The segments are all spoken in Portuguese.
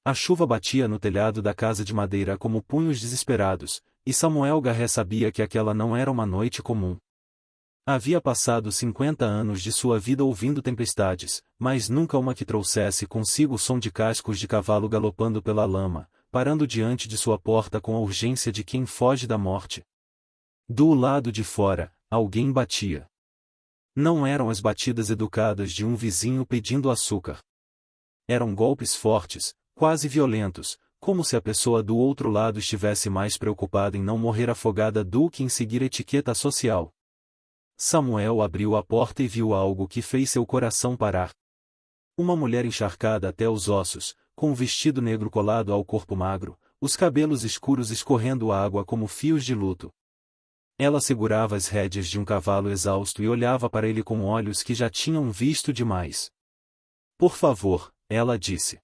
A chuva batia no telhado da casa de madeira como punhos desesperados, e Samuel Garré sabia que aquela não era uma noite comum. Havia passado 50 anos de sua vida ouvindo tempestades, mas nunca uma que trouxesse consigo o som de cascos de cavalo galopando pela lama, parando diante de sua porta com a urgência de quem foge da morte. Do lado de fora, alguém batia. Não eram as batidas educadas de um vizinho pedindo açúcar. Eram golpes fortes, quase violentos, como se a pessoa do outro lado estivesse mais preocupada em não morrer afogada do que em seguir etiqueta social. Samuel abriu a porta e viu algo que fez seu coração parar. Uma mulher encharcada até os ossos, com um vestido negro colado ao corpo magro, os cabelos escuros escorrendo água como fios de luto. Ela segurava as rédeas de um cavalo exausto e olhava para ele com olhos que já tinham visto demais. Por favor, ela disse.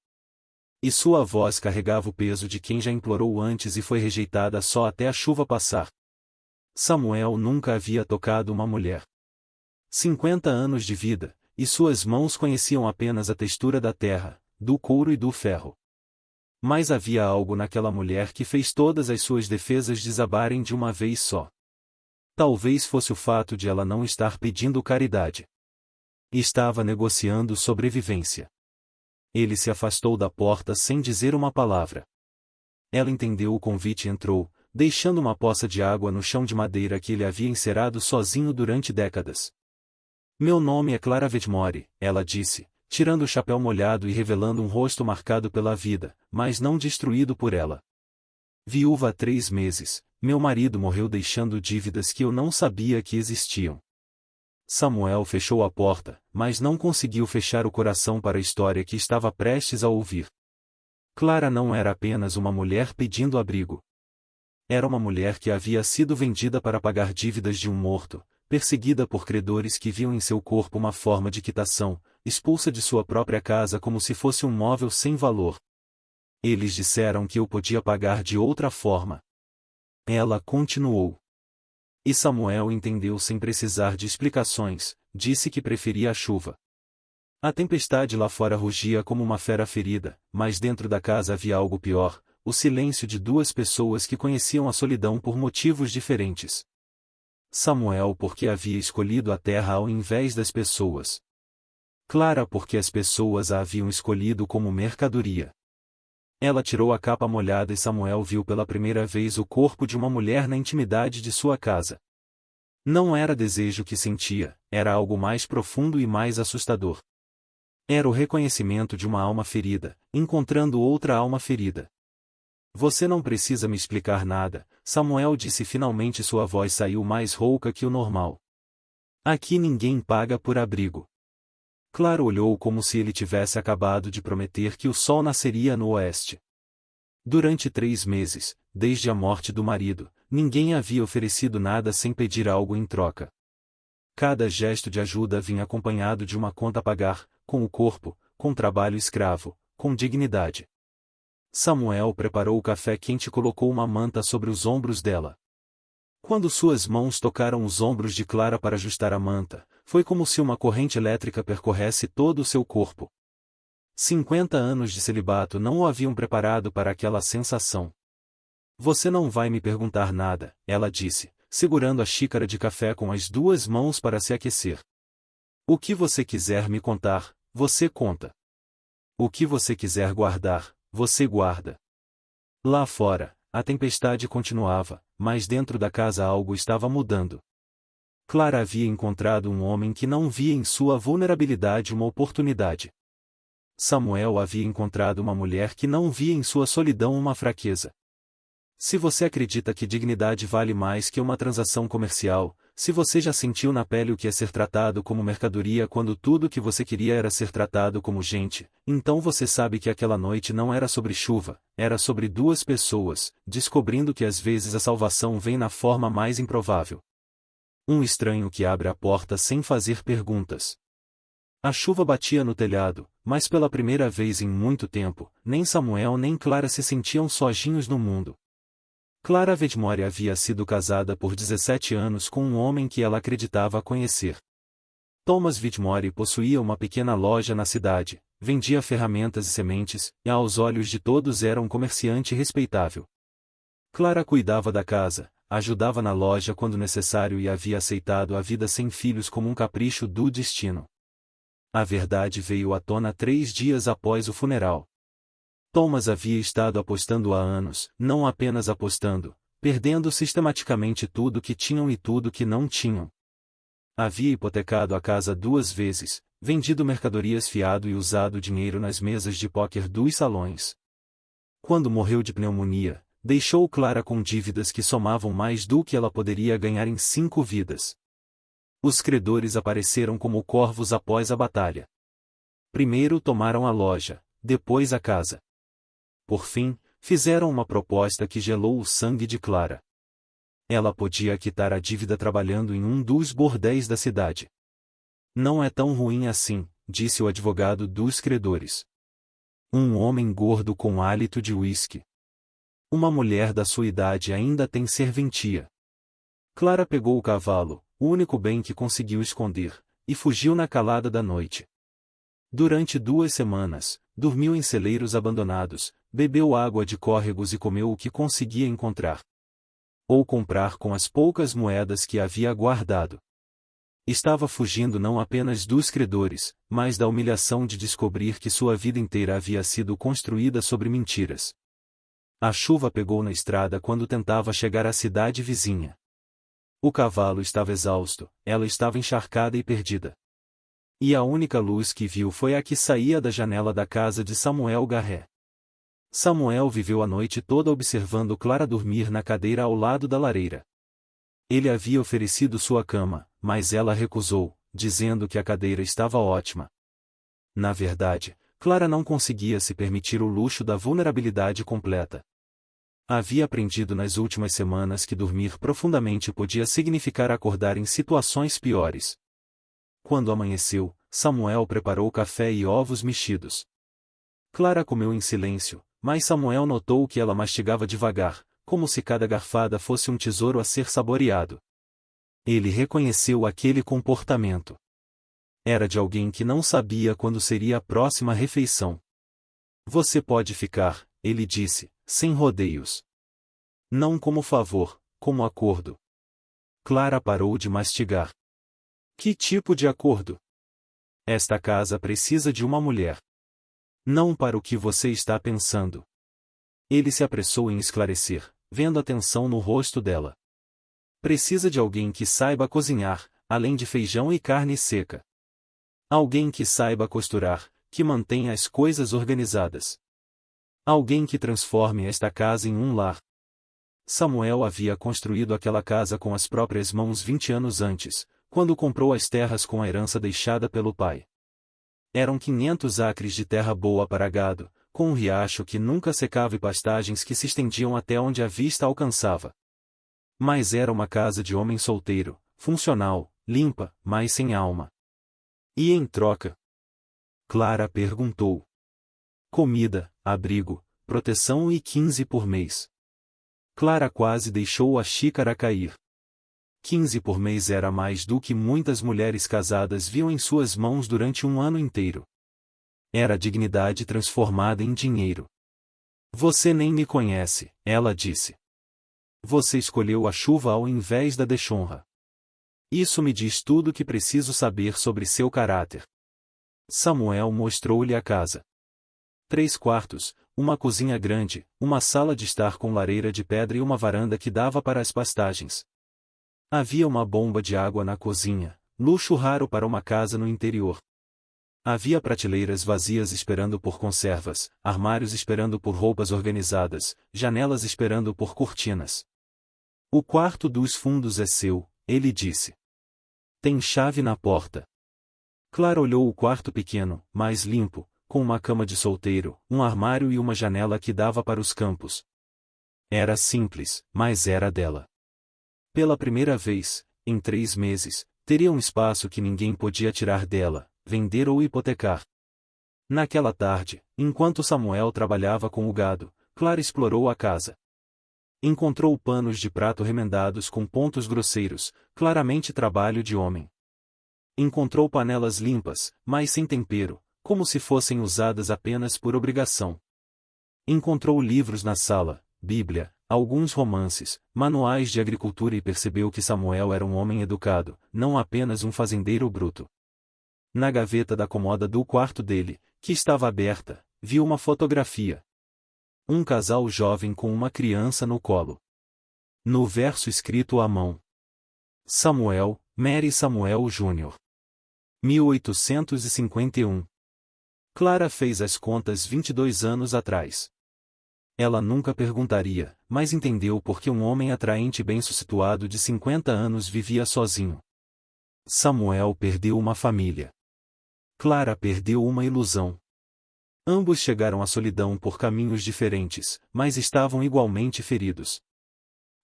E sua voz carregava o peso de quem já implorou antes e foi rejeitada só até a chuva passar. Samuel nunca havia tocado uma mulher. 50 anos de vida, e suas mãos conheciam apenas a textura da terra, do couro e do ferro. Mas havia algo naquela mulher que fez todas as suas defesas desabarem de uma vez só. Talvez fosse o fato de ela não estar pedindo caridade. Estava negociando sobrevivência. Ele se afastou da porta sem dizer uma palavra. Ela entendeu o convite e entrou, deixando uma poça de água no chão de madeira que ele havia encerado sozinho durante décadas. Meu nome é Clara Vedmore, ela disse, tirando o chapéu molhado e revelando um rosto marcado pela vida, mas não destruído por ela. Viúva há 3 meses, meu marido morreu deixando dívidas que eu não sabia que existiam. Samuel fechou a porta, mas não conseguiu fechar o coração para a história que estava prestes a ouvir. Clara não era apenas uma mulher pedindo abrigo. Era uma mulher que havia sido vendida para pagar dívidas de um morto, perseguida por credores que viam em seu corpo uma forma de quitação, expulsa de sua própria casa como se fosse um móvel sem valor. Eles disseram que eu podia pagar de outra forma. Ela continuou. E Samuel entendeu sem precisar de explicações, disse que preferia a chuva. A tempestade lá fora rugia como uma fera ferida, mas dentro da casa havia algo pior, o silêncio de 2 pessoas que conheciam a solidão por motivos diferentes. Samuel porque havia escolhido a terra ao invés das pessoas. Clara porque as pessoas a haviam escolhido como mercadoria. Ela tirou a capa molhada e Samuel viu pela primeira vez o corpo de uma mulher na intimidade de sua casa. Não era desejo que sentia, era algo mais profundo e mais assustador. Era o reconhecimento de uma alma ferida, encontrando outra alma ferida. Você não precisa me explicar nada, Samuel disse e finalmente sua voz saiu mais rouca que o normal. Aqui ninguém paga por abrigo. Clara olhou como se ele tivesse acabado de prometer que o sol nasceria no oeste. Durante 3 meses, desde a morte do marido, ninguém havia oferecido nada sem pedir algo em troca. Cada gesto de ajuda vinha acompanhado de uma conta a pagar, com o corpo, com trabalho escravo, com dignidade. Samuel preparou o café quente e colocou uma manta sobre os ombros dela. Quando suas mãos tocaram os ombros de Clara para ajustar a manta, foi como se uma corrente elétrica percorresse todo o seu corpo. 50 anos de celibato não o haviam preparado para aquela sensação. Você não vai me perguntar nada, ela disse, segurando a xícara de café com as 2 mãos para se aquecer. O que você quiser me contar, você conta. O que você quiser guardar, você guarda. Lá fora, a tempestade continuava, mas dentro da casa algo estava mudando. Clara havia encontrado um homem que não via em sua vulnerabilidade uma oportunidade. Samuel havia encontrado uma mulher que não via em sua solidão uma fraqueza. Se você acredita que dignidade vale mais que uma transação comercial, se você já sentiu na pele o que é ser tratado como mercadoria quando tudo o que você queria era ser tratado como gente, então você sabe que aquela noite não era sobre chuva, era sobre 2 pessoas, descobrindo que às vezes a salvação vem na forma mais improvável. Um estranho que abre a porta sem fazer perguntas. A chuva batia no telhado, mas pela primeira vez em muito tempo, nem Samuel nem Clara se sentiam sozinhos no mundo. Clara Vedmore havia sido casada por 17 anos com um homem que ela acreditava conhecer. Thomas Vedmore possuía uma pequena loja na cidade, vendia ferramentas e sementes, e aos olhos de todos era um comerciante respeitável. Clara cuidava da casa, ajudava na loja quando necessário e havia aceitado a vida sem filhos como um capricho do destino. A verdade veio à tona 3 dias após o funeral. Thomas havia estado apostando há anos, não apenas apostando, perdendo sistematicamente tudo que tinham e tudo que não tinham. Havia hipotecado a casa 2 vezes, vendido mercadorias fiado e usado dinheiro nas mesas de póquer dos salões. Quando morreu de pneumonia, deixou Clara com dívidas que somavam mais do que ela poderia ganhar em 5 vidas. Os credores apareceram como corvos após a batalha. Primeiro tomaram a loja, depois a casa. Por fim, fizeram uma proposta que gelou o sangue de Clara. Ela podia quitar a dívida trabalhando em um dos bordéis da cidade. Não é tão ruim assim, disse o advogado dos credores. Um homem gordo com hálito de uísque. Uma mulher da sua idade ainda tem serventia. Clara pegou o cavalo, o único bem que conseguiu esconder, e fugiu na calada da noite. Durante 2 semanas, dormiu em celeiros abandonados, bebeu água de córregos e comeu o que conseguia encontrar. Ou comprar com as poucas moedas que havia guardado. Estava fugindo não apenas dos credores, mas da humilhação de descobrir que sua vida inteira havia sido construída sobre mentiras. A chuva pegou na estrada quando tentava chegar à cidade vizinha. O cavalo estava exausto, ela estava encharcada e perdida. E a única luz que viu foi a que saía da janela da casa de Samuel Garré. Samuel viveu a noite toda observando Clara dormir na cadeira ao lado da lareira. Ele havia oferecido sua cama, mas ela recusou, dizendo que a cadeira estava ótima. Na verdade, Clara não conseguia se permitir o luxo da vulnerabilidade completa. Havia aprendido nas últimas semanas que dormir profundamente podia significar acordar em situações piores. Quando amanheceu, Samuel preparou café e ovos mexidos. Clara comeu em silêncio, mas Samuel notou que ela mastigava devagar, como se cada garfada fosse um tesouro a ser saboreado. Ele reconheceu aquele comportamento. Era de alguém que não sabia quando seria a próxima refeição. Você pode ficar, ele disse, sem rodeios. Não como favor, como acordo. Clara parou de mastigar. Que tipo de acordo? Esta casa precisa de uma mulher. Não para o que você está pensando. Ele se apressou em esclarecer, vendo a tensão no rosto dela. Precisa de alguém que saiba cozinhar, além de feijão e carne seca. Alguém que saiba costurar, que mantenha as coisas organizadas. Alguém que transforme esta casa em um lar. Samuel havia construído aquela casa com as próprias mãos 20 anos antes, quando comprou as terras com a herança deixada pelo pai. Eram 500 acres de terra boa para gado, com um riacho que nunca secava e pastagens que se estendiam até onde a vista alcançava. Mas era uma casa de homem solteiro, funcional, limpa, mas sem alma. E em troca? Clara perguntou. Comida, abrigo, proteção e 15 por mês. Clara quase deixou a xícara cair. 15 por mês era mais do que muitas mulheres casadas viam em suas mãos durante um ano inteiro. Era dignidade transformada em dinheiro. Você nem me conhece, ela disse. Você escolheu a chuva ao invés da deshonra. Isso me diz tudo o que preciso saber sobre seu caráter. Samuel mostrou-lhe a casa. 3 quartos, uma cozinha grande, uma sala de estar com lareira de pedra e uma varanda que dava para as pastagens. Havia uma bomba de água na cozinha, luxo raro para uma casa no interior. Havia prateleiras vazias esperando por conservas, armários esperando por roupas organizadas, janelas esperando por cortinas. O quarto dos fundos é seu, ele disse. Tem chave na porta. Clara olhou o quarto pequeno, mais limpo, com uma cama de solteiro, um armário e uma janela que dava para os campos. Era simples, mas era dela. Pela primeira vez, em 3 meses, teria um espaço que ninguém podia tirar dela, vender ou hipotecar. Naquela tarde, enquanto Samuel trabalhava com o gado, Clara explorou a casa. Encontrou panos de prato remendados com pontos grosseiros, claramente trabalho de homem. Encontrou panelas limpas, mas sem tempero, como se fossem usadas apenas por obrigação. Encontrou livros na sala, Bíblia, alguns romances, manuais de agricultura e percebeu que Samuel era um homem educado, não apenas um fazendeiro bruto. Na gaveta da cômoda do quarto dele, que estava aberta, viu uma fotografia. Um casal jovem com uma criança no colo. No verso escrito à mão: Samuel, Mary Samuel Jr. 1851. Clara fez as contas 22 anos atrás. Ela nunca perguntaria, mas entendeu por que um homem atraente e bem-sucedido de 50 anos vivia sozinho. Samuel perdeu uma família. Clara perdeu uma ilusão. Ambos chegaram à solidão por caminhos diferentes, mas estavam igualmente feridos.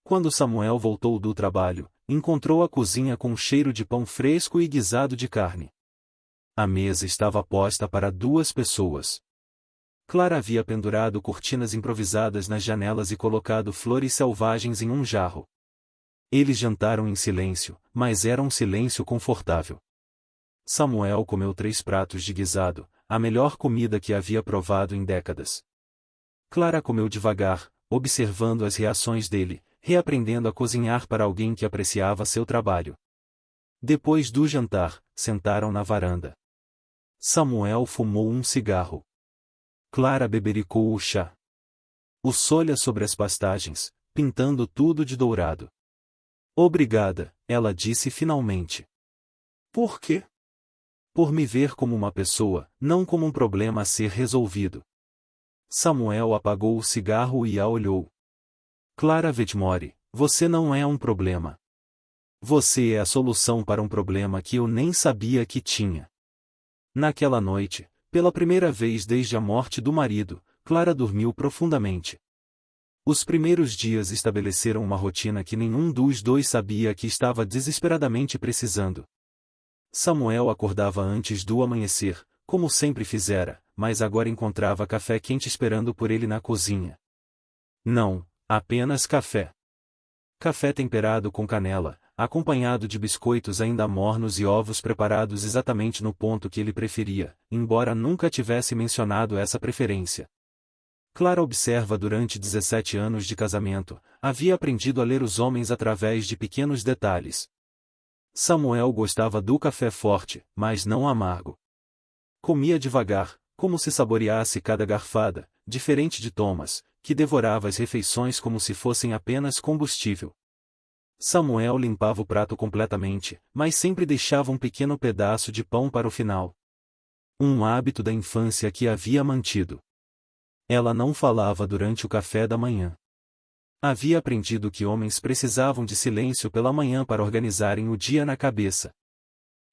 Quando Samuel voltou do trabalho, encontrou a cozinha com um cheiro de pão fresco e guisado de carne. A mesa estava posta para 2 pessoas. Clara havia pendurado cortinas improvisadas nas janelas e colocado flores selvagens em um jarro. Eles jantaram em silêncio, mas era um silêncio confortável. Samuel comeu 3 pratos de guisado, a melhor comida que havia provado em décadas. Clara comeu devagar, observando as reações dele, reaprendendo a cozinhar para alguém que apreciava seu trabalho. Depois do jantar, sentaram na varanda. Samuel fumou um cigarro. Clara bebericou o chá. O sol sobre as pastagens, pintando tudo de dourado. Obrigada, ela disse finalmente. Por quê? Por me ver como uma pessoa, não como um problema a ser resolvido. Samuel apagou o cigarro e a olhou. Clara Wedmore, você não é um problema. Você é a solução para um problema que eu nem sabia que tinha. Naquela noite, pela primeira vez desde a morte do marido, Clara dormiu profundamente. Os primeiros dias estabeleceram uma rotina que nenhum dos dois sabia que estava desesperadamente precisando. Samuel acordava antes do amanhecer, como sempre fizera, mas agora encontrava café quente esperando por ele na cozinha. Não, apenas café. Café temperado com canela, acompanhado de biscoitos ainda mornos e ovos preparados exatamente no ponto que ele preferia, embora nunca tivesse mencionado essa preferência. Clara observa durante 17 anos de casamento, havia aprendido a ler os homens através de pequenos detalhes. Samuel gostava do café forte, mas não amargo. Comia devagar, como se saboreasse cada garfada, diferente de Thomas, que devorava as refeições como se fossem apenas combustível. Samuel limpava o prato completamente, mas sempre deixava um pequeno pedaço de pão para o final. Um hábito da infância que havia mantido. Ela não falava durante o café da manhã. Havia aprendido que homens precisavam de silêncio pela manhã para organizarem o dia na cabeça.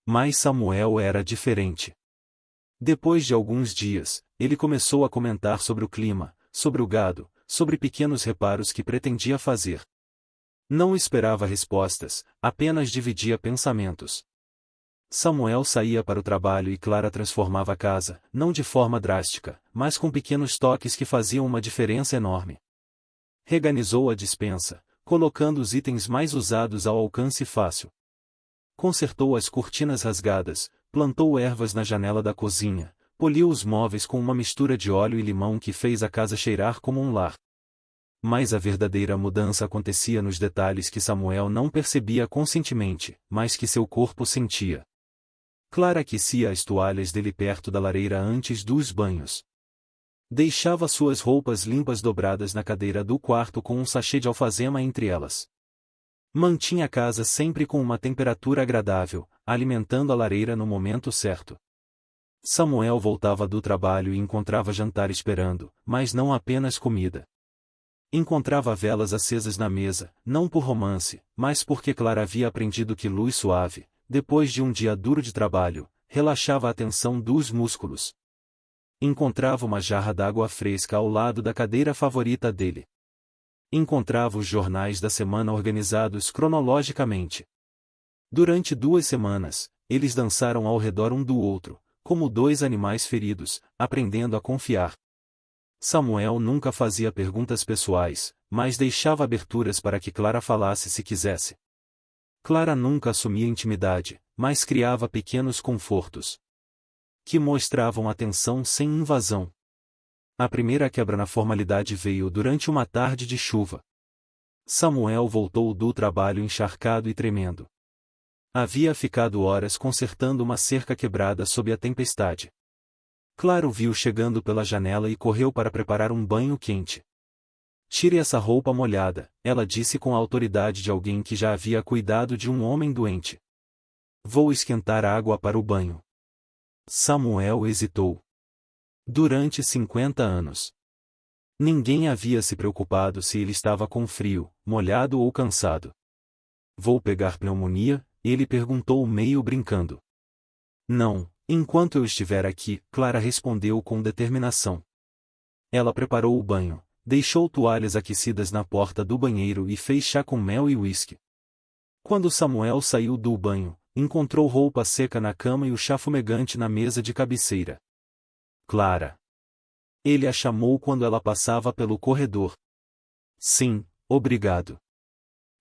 Mas Samuel era diferente. Depois de alguns dias, ele começou a comentar sobre o clima, sobre o gado, sobre pequenos reparos que pretendia fazer. Não esperava respostas, apenas dividia pensamentos. Samuel saía para o trabalho e Clara transformava a casa, não de forma drástica, mas com pequenos toques que faziam uma diferença enorme. Reorganizou a despensa, colocando os itens mais usados ao alcance fácil. Consertou as cortinas rasgadas, plantou ervas na janela da cozinha, poliu os móveis com uma mistura de óleo e limão que fez a casa cheirar como um lar. Mas a verdadeira mudança acontecia nos detalhes que Samuel não percebia conscientemente, mas que seu corpo sentia. Clara aquecia as toalhas dele perto da lareira antes dos banhos. Deixava suas roupas limpas dobradas na cadeira do quarto com um sachê de alfazema entre elas. Mantinha a casa sempre com uma temperatura agradável, alimentando a lareira no momento certo. Samuel voltava do trabalho e encontrava jantar esperando, mas não apenas comida. Encontrava velas acesas na mesa, não por romance, mas porque Clara havia aprendido que luz suave, depois de um dia duro de trabalho, relaxava a tensão dos músculos. Encontrava uma jarra d'água fresca ao lado da cadeira favorita dele. Encontrava os jornais da semana organizados cronologicamente. Durante 2 semanas, eles dançaram ao redor um do outro, como 2 animais feridos, aprendendo a confiar. Samuel nunca fazia perguntas pessoais, mas deixava aberturas para que Clara falasse se quisesse. Clara nunca assumia intimidade, mas criava pequenos confortos. que mostravam atenção sem invasão. A primeira quebra na formalidade veio durante uma tarde de chuva. Samuel voltou do trabalho encharcado e tremendo. Havia ficado horas consertando uma cerca quebrada sob a tempestade. Clara o viu chegando pela janela e correu para preparar um banho quente. Tire essa roupa molhada, ela disse com a autoridade de alguém que já havia cuidado de um homem doente. Vou esquentar água para o banho. Samuel hesitou. Durante 50 anos. Ninguém havia se preocupado se ele estava com frio, molhado ou cansado. Vou pegar pneumonia? Ele perguntou meio brincando. Não, enquanto eu estiver aqui, Clara respondeu com determinação. Ela preparou o banho, deixou toalhas aquecidas na porta do banheiro e fez chá com mel e uísque. Quando Samuel saiu do banho, encontrou roupa seca na cama e o chá fumegante na mesa de cabeceira. Clara. Ele a chamou quando ela passava pelo corredor. Sim, obrigado.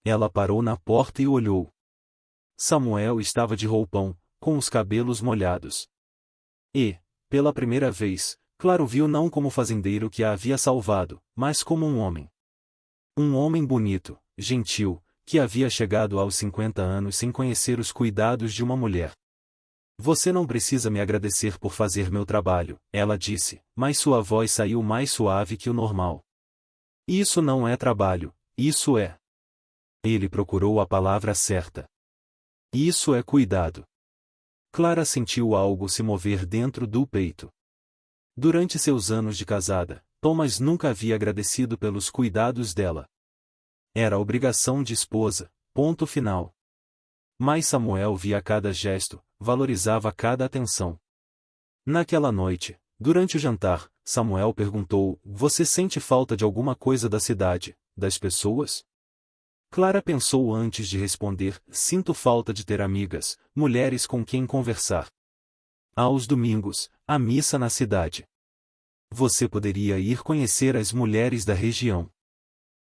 Ela parou na porta e olhou. Samuel estava de roupão, com os cabelos molhados. E, pela primeira vez, Clara o viu não como o fazendeiro que a havia salvado, mas como um homem. Um homem bonito, gentil, que havia chegado aos 50 anos sem conhecer os cuidados de uma mulher. Você não precisa me agradecer por fazer meu trabalho, ela disse, mas sua voz saiu mais suave que o normal. Isso não é trabalho, isso é. Ele procurou a palavra certa. Isso é cuidado. Clara sentiu algo se mover dentro do peito. Durante seus anos de casada, Thomas nunca havia agradecido pelos cuidados dela. Era obrigação de esposa, ponto final. Mas Samuel via cada gesto, valorizava cada atenção. Naquela noite, durante o jantar, Samuel perguntou: Você sente falta de alguma coisa da cidade, das pessoas? Clara pensou antes de responder: Sinto falta de ter amigas, mulheres com quem conversar. Aos domingos, a missa na cidade. Você poderia ir conhecer as mulheres da região.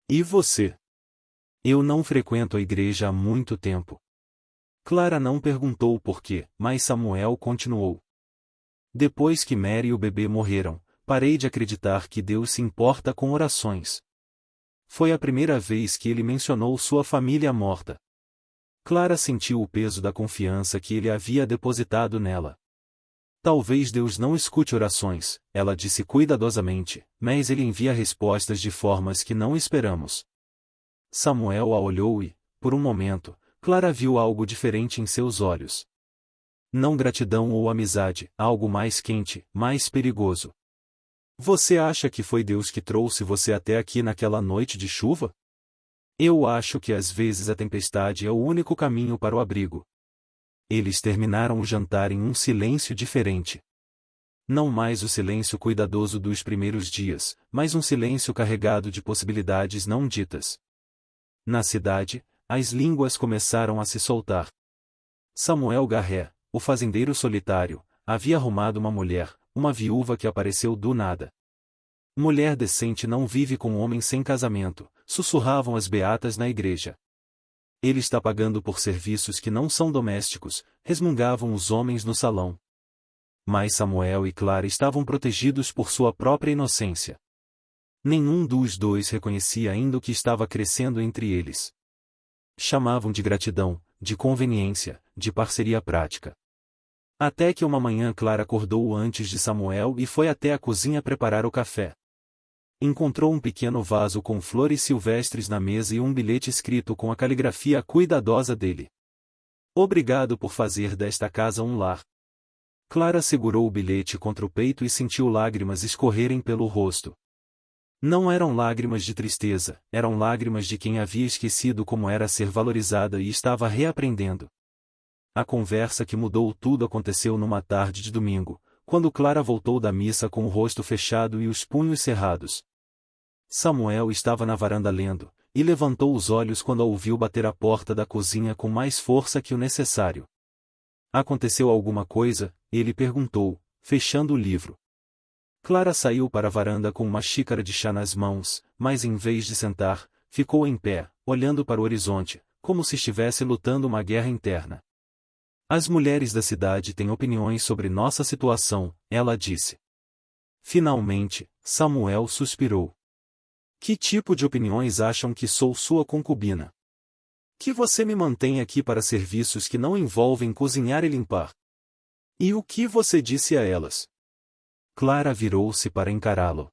E você? Eu não frequento a igreja há muito tempo. Clara não perguntou por quê, mas Samuel continuou. Depois que Mary e o bebê morreram, parei de acreditar que Deus se importa com orações. Foi a primeira vez que ele mencionou sua família morta. Clara sentiu o peso da confiança que ele havia depositado nela. Talvez Deus não escute orações, ela disse cuidadosamente, mas ele envia respostas de formas que não esperamos. Samuel a olhou e, por um momento, Clara viu algo diferente em seus olhos. Não gratidão ou amizade, algo mais quente, mais perigoso. Você acha que foi Deus que trouxe você até aqui naquela noite de chuva? Eu acho que às vezes a tempestade é o único caminho para o abrigo. Eles terminaram o jantar em um silêncio diferente. Não mais o silêncio cuidadoso dos primeiros dias, mas um silêncio carregado de possibilidades não ditas. Na cidade, as línguas começaram a se soltar. Samuel Garré, o fazendeiro solitário, havia arrumado uma mulher, uma viúva que apareceu do nada. Mulher decente não vive com homem sem casamento, sussurravam as beatas na igreja. Ele está pagando por serviços que não são domésticos, resmungavam os homens no salão. Mas Samuel e Clara estavam protegidos por sua própria inocência. Nenhum dos dois reconhecia ainda o que estava crescendo entre eles. Chamavam de gratidão, de conveniência, de parceria prática. Até que uma manhã Clara acordou antes de Samuel e foi até a cozinha preparar o café. Encontrou um pequeno vaso com flores silvestres na mesa e um bilhete escrito com a caligrafia cuidadosa dele. Obrigado por fazer desta casa um lar. Clara segurou o bilhete contra o peito e sentiu lágrimas escorrerem pelo rosto. Não eram lágrimas de tristeza, eram lágrimas de quem havia esquecido como era ser valorizada e estava reaprendendo. A conversa que mudou tudo aconteceu numa tarde de domingo, quando Clara voltou da missa com o rosto fechado e os punhos cerrados. Samuel estava na varanda lendo, e levantou os olhos quando a ouviu bater à porta da cozinha com mais força que o necessário. Aconteceu alguma coisa? Ele perguntou, fechando o livro. Clara saiu para a varanda com uma xícara de chá nas mãos, mas em vez de sentar, ficou em pé, olhando para o horizonte, como se estivesse lutando uma guerra interna. As mulheres da cidade têm opiniões sobre nossa situação, ela disse. Finalmente, Samuel suspirou. Que tipo de opiniões acham que sou sua concubina? Que você me mantém aqui para serviços que não envolvem cozinhar e limpar. E o que você disse a elas? Clara virou-se para encará-lo.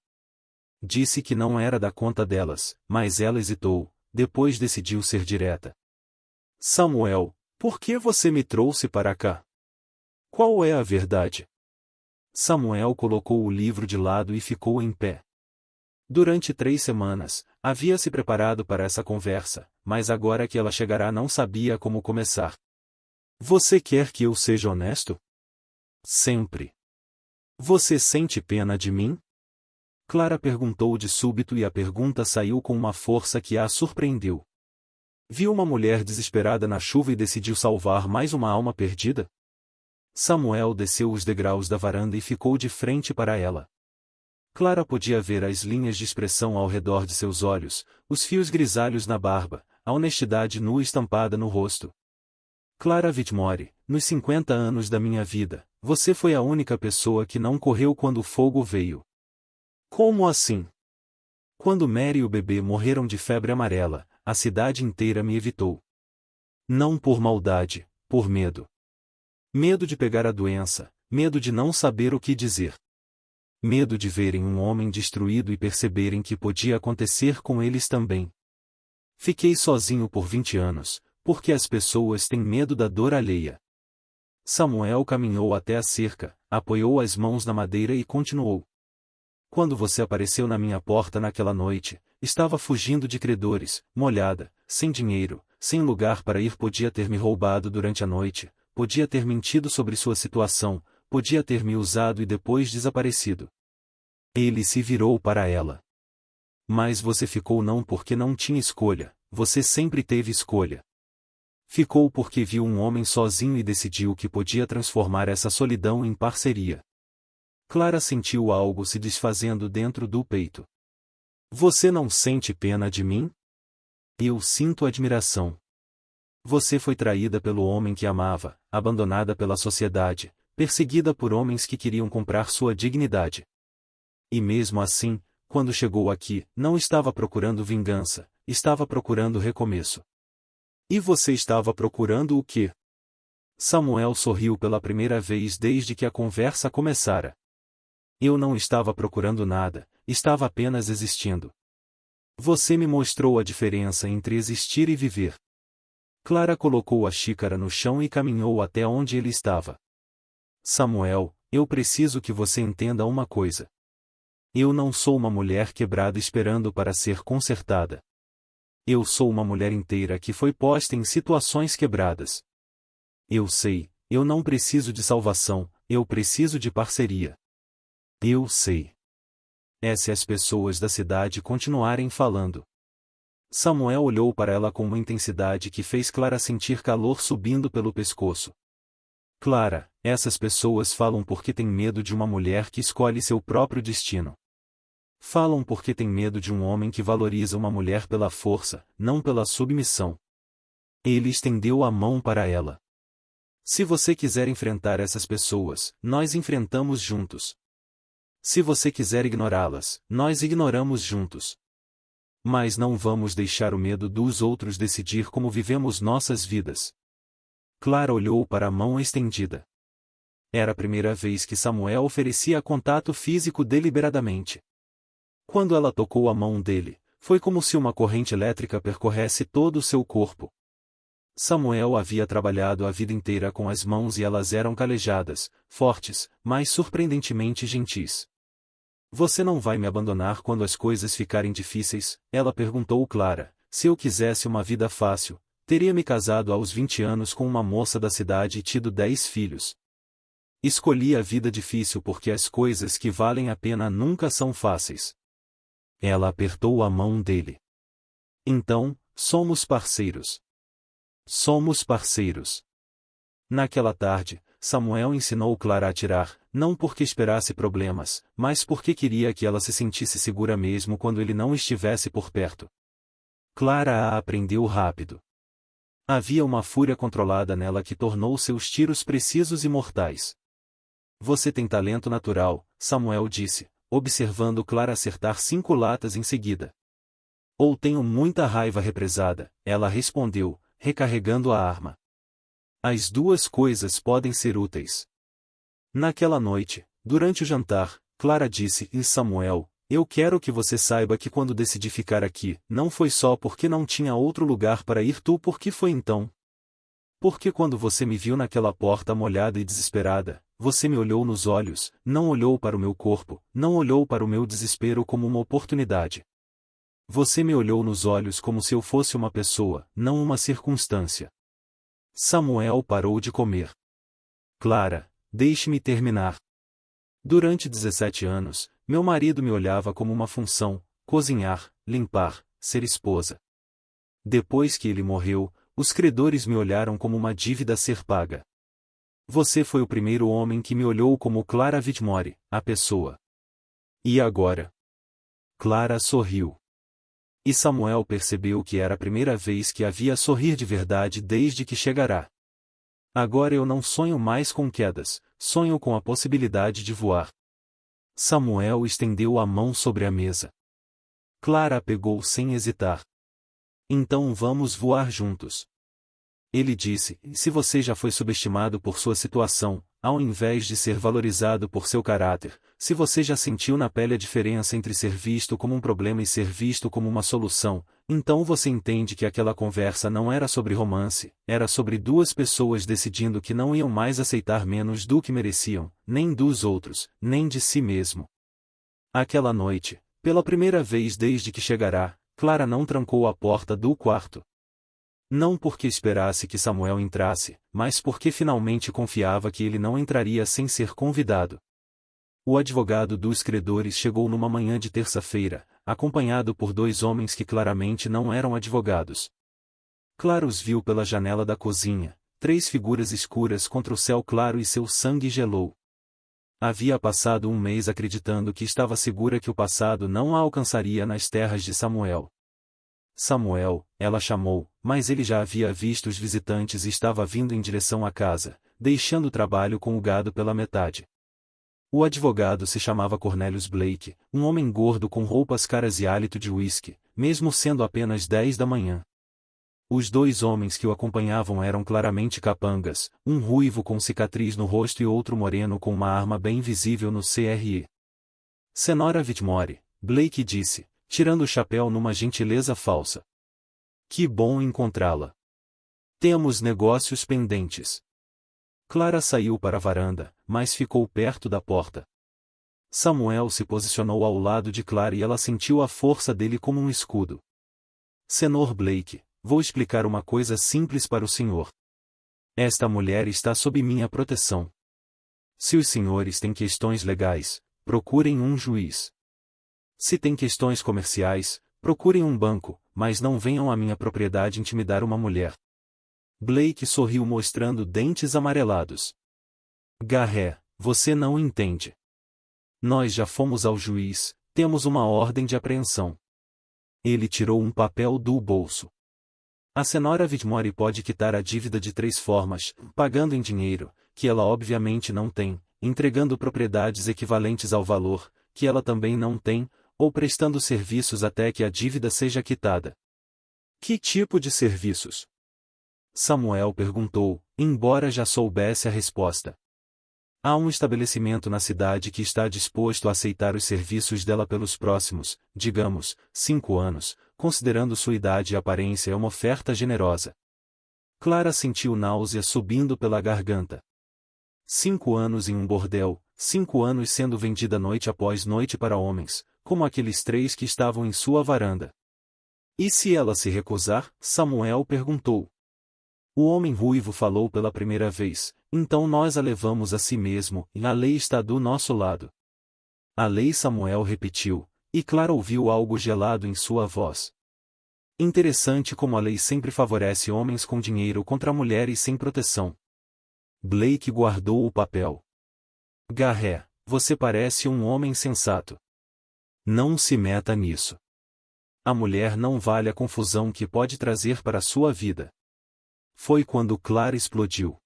Disse que não era da conta delas, mas ela hesitou, depois decidiu ser direta. Samuel, por que você me trouxe para cá? Qual é a verdade? Samuel colocou o livro de lado e ficou em pé. Durante 3 semanas, havia se preparado para essa conversa, mas agora que ela chegará não sabia como começar. Você quer que eu seja honesto? Sempre. Você sente pena de mim? Clara perguntou de súbito e a pergunta saiu com uma força que a surpreendeu. Viu uma mulher desesperada na chuva e decidiu salvar mais uma alma perdida? Samuel desceu os degraus da varanda e ficou de frente para ela. Clara podia ver as linhas de expressão ao redor de seus olhos, os fios grisalhos na barba, a honestidade nua estampada no rosto. Clara Whitmore, nos 50 anos da minha vida, você foi a única pessoa que não correu quando o fogo veio. Como assim? Quando Mary e o bebê morreram de febre amarela, a cidade inteira me evitou. Não por maldade, por medo. Medo de pegar a doença, medo de não saber o que dizer. Medo de verem um homem destruído e perceberem que podia acontecer com eles também. Fiquei sozinho por 20 anos, porque as pessoas têm medo da dor alheia. Samuel caminhou até a cerca, apoiou as mãos na madeira e continuou. Quando você apareceu na minha porta naquela noite, estava fugindo de credores, molhada, sem dinheiro, sem lugar para ir. Podia ter me roubado durante a noite, podia ter mentido sobre sua situação, podia ter me usado e depois desaparecido. Ele se virou para ela. Mas você ficou não porque não tinha escolha, você sempre teve escolha. Ficou porque viu um homem sozinho e decidiu que podia transformar essa solidão em parceria. Clara sentiu algo se desfazendo dentro do peito. Você não sente pena de mim? Eu sinto admiração. Você foi traída pelo homem que amava, abandonada pela sociedade, perseguida por homens que queriam comprar sua dignidade. E mesmo assim, quando chegou aqui, não estava procurando vingança, estava procurando recomeço. E você estava procurando o quê? Samuel sorriu pela primeira vez desde que a conversa começara. Eu não estava procurando nada, estava apenas existindo. Você me mostrou a diferença entre existir e viver. Clara colocou a xícara no chão e caminhou até onde ele estava. Samuel, eu preciso que você entenda uma coisa. Eu não sou uma mulher quebrada esperando para ser consertada. Eu sou uma mulher inteira que foi posta em situações quebradas. Eu sei, eu não preciso de salvação, eu preciso de parceria. Eu sei. Se as pessoas da cidade continuarem falando. Samuel olhou para ela com uma intensidade que fez Clara sentir calor subindo pelo pescoço. Clara, essas pessoas falam porque têm medo de uma mulher que escolhe seu próprio destino. Falam porque têm medo de um homem que valoriza uma mulher pela força, não pela submissão. Ele estendeu a mão para ela. Se você quiser enfrentar essas pessoas, nós enfrentamos juntos. Se você quiser ignorá-las, nós ignoramos juntos. Mas não vamos deixar o medo dos outros decidir como vivemos nossas vidas. Clara olhou para a mão estendida. Era a primeira vez que Samuel oferecia contato físico deliberadamente. Quando ela tocou a mão dele, foi como se uma corrente elétrica percorresse todo o seu corpo. Samuel havia trabalhado a vida inteira com as mãos e elas eram calejadas, fortes, mas surpreendentemente gentis. Você não vai me abandonar quando as coisas ficarem difíceis? Ela perguntou Clara. Se eu quisesse uma vida fácil, teria me casado aos 20 anos com uma moça da cidade e tido 10 filhos. Escolhi a vida difícil porque as coisas que valem a pena nunca são fáceis. Ela apertou a mão dele. Então, somos parceiros. Somos parceiros. Naquela tarde, Samuel ensinou Clara a atirar, não porque esperasse problemas, mas porque queria que ela se sentisse segura mesmo quando ele não estivesse por perto. Clara a aprendeu rápido. Havia uma fúria controlada nela que tornou seus tiros precisos e mortais. Você tem talento natural, Samuel disse, observando Clara acertar 5 latas em seguida. Ou tenho muita raiva represada, ela respondeu, recarregando a arma. As duas coisas podem ser úteis. Naquela noite, durante o jantar, Clara disse: Samuel, eu quero que você saiba que quando decidi ficar aqui, não foi só porque não tinha outro lugar para ir. Por que foi então? Porque quando você me viu naquela porta molhada e desesperada, você me olhou nos olhos, não olhou para o meu corpo, não olhou para o meu desespero como uma oportunidade. Você me olhou nos olhos como se eu fosse uma pessoa, não uma circunstância. Samuel parou de comer. Clara, deixe-me terminar. Durante 17 anos, meu marido me olhava como uma função: cozinhar, limpar, ser esposa. Depois que ele morreu, os credores me olharam como uma dívida a ser paga. Você foi o primeiro homem que me olhou como Clara Whitmore, a pessoa. E agora? Clara sorriu. E Samuel percebeu que era a primeira vez que a via sorrir de verdade desde que chegará. Agora eu não sonho mais com quedas, sonho com a possibilidade de voar. Samuel estendeu a mão sobre a mesa. Clara a pegou sem hesitar. Então vamos voar juntos. Ele disse: se você já foi subestimado por sua situação, ao invés de ser valorizado por seu caráter, se você já sentiu na pele a diferença entre ser visto como um problema e ser visto como uma solução, então você entende que aquela conversa não era sobre romance, era sobre duas pessoas decidindo que não iam mais aceitar menos do que mereciam, nem dos outros, nem de si mesmo. Aquela noite, pela primeira vez desde que chegará, Clara não trancou a porta do quarto. Não porque esperasse que Samuel entrasse, mas porque finalmente confiava que ele não entraria sem ser convidado. O advogado dos credores chegou numa manhã de terça-feira, acompanhado por 2 homens que claramente não eram advogados. Clara os viu pela janela da cozinha, 3 figuras escuras contra o céu claro e seu sangue gelou. Havia passado 1 mês acreditando que estava segura que o passado não a alcançaria nas terras de Samuel. Samuel, ela chamou, mas ele já havia visto os visitantes e estava vindo em direção à casa, deixando o trabalho com o gado pela metade. O advogado se chamava Cornelius Blake, um homem gordo com roupas caras e hálito de uísque, mesmo sendo apenas 10 da manhã. Os 2 homens que o acompanhavam eram claramente capangas, um ruivo com cicatriz no rosto e outro moreno com uma arma bem visível no CRE. Senhora Whitmore, Blake disse, tirando o chapéu numa gentileza falsa. Que bom encontrá-la. Temos negócios pendentes. Clara saiu para a varanda, mas ficou perto da porta. Samuel se posicionou ao lado de Clara e ela sentiu a força dele como um escudo. Senhor Blake, vou explicar uma coisa simples para o senhor. Esta mulher está sob minha proteção. Se os senhores têm questões legais, procurem um juiz. Se têm questões comerciais, procurem um banco, mas não venham à minha propriedade intimidar uma mulher. Blake sorriu mostrando dentes amarelados. Garré, você não entende. Nós já fomos ao juiz, temos uma ordem de apreensão. Ele tirou um papel do bolso. A senhora Whitmore pode quitar a dívida de 3 formas, pagando em dinheiro, que ela obviamente não tem, entregando propriedades equivalentes ao valor, que ela também não tem, ou prestando serviços até que a dívida seja quitada. Que tipo de serviços? Samuel perguntou, embora já soubesse a resposta. Há um estabelecimento na cidade que está disposto a aceitar os serviços dela pelos próximos, digamos, 5 anos, considerando sua idade e aparência é uma oferta generosa. Clara sentiu náusea subindo pela garganta. 5 anos em um bordel, 5 anos sendo vendida noite após noite para homens, como aqueles 3 que estavam em sua varanda. E se ela se recusar? Samuel perguntou. O homem ruivo falou pela primeira vez, então nós a levamos a si mesmo, e a lei está do nosso lado. A lei, Samuel repetiu, e Clara ouviu algo gelado em sua voz. Interessante como a lei sempre favorece homens com dinheiro contra mulheres sem proteção. Blake guardou o papel. Garré, você parece um homem sensato. Não se meta nisso. A mulher não vale a confusão que pode trazer para a sua vida. Foi quando Clara explodiu.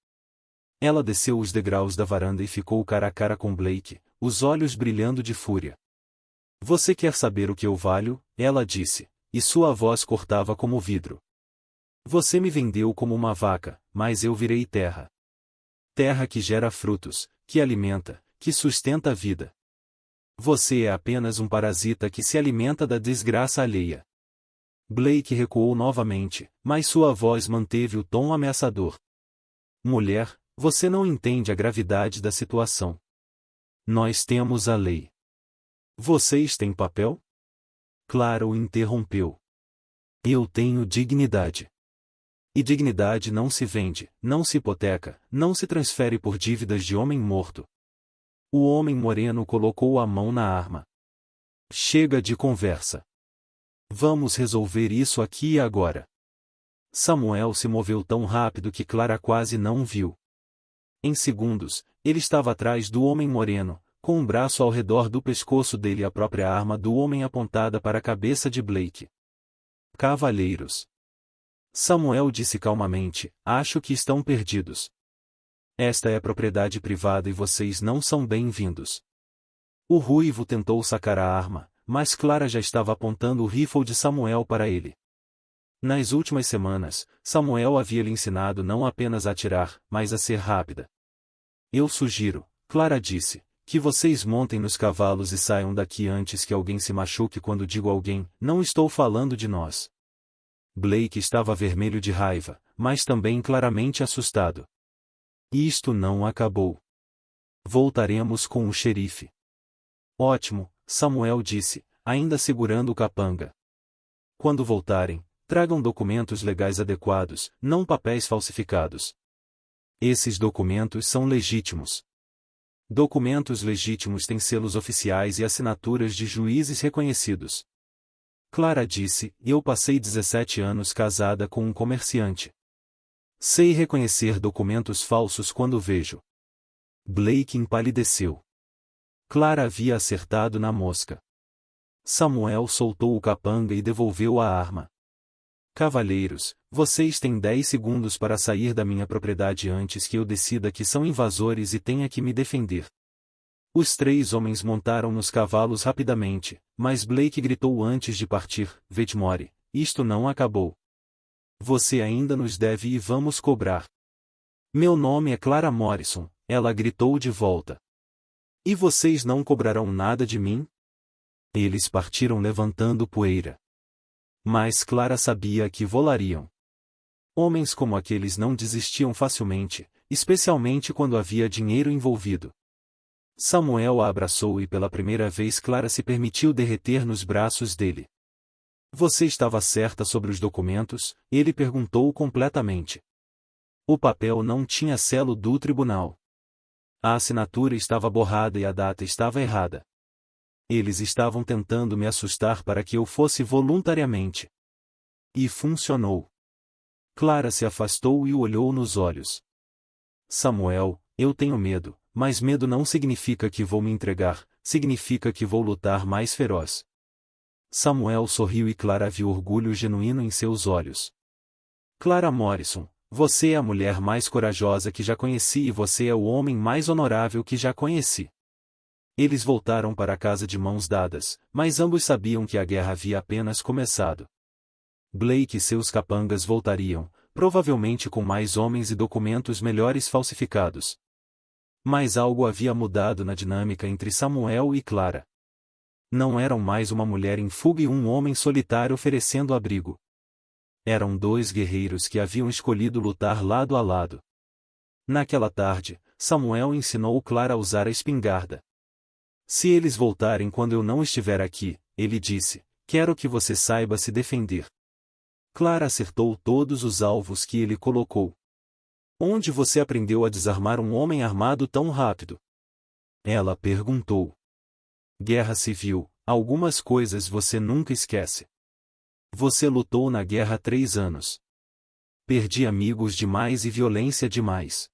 Ela desceu os degraus da varanda e ficou cara a cara com Blake, os olhos brilhando de fúria. Você quer saber o que eu valho? Ela disse, e sua voz cortava como vidro. Você me vendeu como uma vaca, mas eu virei terra. Terra que gera frutos, que alimenta, que sustenta a vida. Você é apenas um parasita que se alimenta da desgraça alheia. Blake recuou novamente, mas sua voz manteve o tom ameaçador. Mulher, você não entende a gravidade da situação. Nós temos a lei. Vocês têm papel? Clara o interrompeu. Eu tenho dignidade. E dignidade não se vende, não se hipoteca, não se transfere por dívidas de homem morto. O homem moreno colocou a mão na arma. Chega de conversa. Vamos resolver isso aqui e agora. Samuel se moveu tão rápido que Clara quase não viu. Em segundos, ele estava atrás do homem moreno, com um braço ao redor do pescoço dele e a própria arma do homem apontada para a cabeça de Blake. Cavalheiros. Samuel disse calmamente, acho que estão perdidos. Esta é propriedade privada e vocês não são bem-vindos. O ruivo tentou sacar a arma, mas Clara já estava apontando o rifle de Samuel para ele. Nas últimas semanas, Samuel havia lhe ensinado não apenas a atirar, mas a ser rápida. Eu sugiro, Clara disse, que vocês montem nos cavalos e saiam daqui antes que alguém se machuque. Quando digo alguém, não estou falando de nós. Blake estava vermelho de raiva, mas também claramente assustado. Isto não acabou. Voltaremos com o xerife. Ótimo, Samuel disse, ainda segurando o capanga. Quando voltarem, tragam documentos legais adequados, não papéis falsificados. Esses documentos são legítimos. Documentos legítimos têm selos oficiais e assinaturas de juízes reconhecidos. Clara disse, eu passei 17 anos casada com um comerciante. Sei reconhecer documentos falsos quando vejo. Blake empalideceu. Clara havia acertado na mosca. Samuel soltou o capanga e devolveu a arma. Cavalheiros, vocês têm 10 segundos para sair da minha propriedade antes que eu decida que são invasores e tenha que me defender. Os 3 homens montaram nos cavalos rapidamente, mas Blake gritou antes de partir, Vetmore, isto não acabou. Você ainda nos deve e vamos cobrar. Meu nome é Clara Morrison, ela gritou de volta. E vocês não cobrarão nada de mim? Eles partiram levantando poeira. Mas Clara sabia que volariam. Homens como aqueles não desistiam facilmente, especialmente quando havia dinheiro envolvido. Samuel a abraçou e pela primeira vez Clara se permitiu derreter nos braços dele. Você estava certa sobre os documentos? Ele perguntou completamente. O papel não tinha selo do tribunal. A assinatura estava borrada e a data estava errada. Eles estavam tentando me assustar para que eu fosse voluntariamente. E funcionou. Clara se afastou e o olhou nos olhos. Samuel, eu tenho medo. Mas medo não significa que vou me entregar, significa que vou lutar mais feroz. Samuel sorriu e Clara viu orgulho genuíno em seus olhos. Clara Morrison, você é a mulher mais corajosa que já conheci e você é o homem mais honorável que já conheci. Eles voltaram para casa de mãos dadas, mas ambos sabiam que a guerra havia apenas começado. Blake e seus capangas voltariam, provavelmente com mais homens e documentos melhores falsificados. Mas algo havia mudado na dinâmica entre Samuel e Clara. Não eram mais uma mulher em fuga e um homem solitário oferecendo abrigo. Eram 2 guerreiros que haviam escolhido lutar lado a lado. Naquela tarde, Samuel ensinou Clara a usar a espingarda. Se eles voltarem quando eu não estiver aqui, ele disse, quero que você saiba se defender. Clara acertou todos os alvos que ele colocou. Onde você aprendeu a desarmar um homem armado tão rápido? Ela perguntou. Guerra civil, algumas coisas você nunca esquece. Você lutou na guerra 3 anos. Perdi amigos demais e violência demais.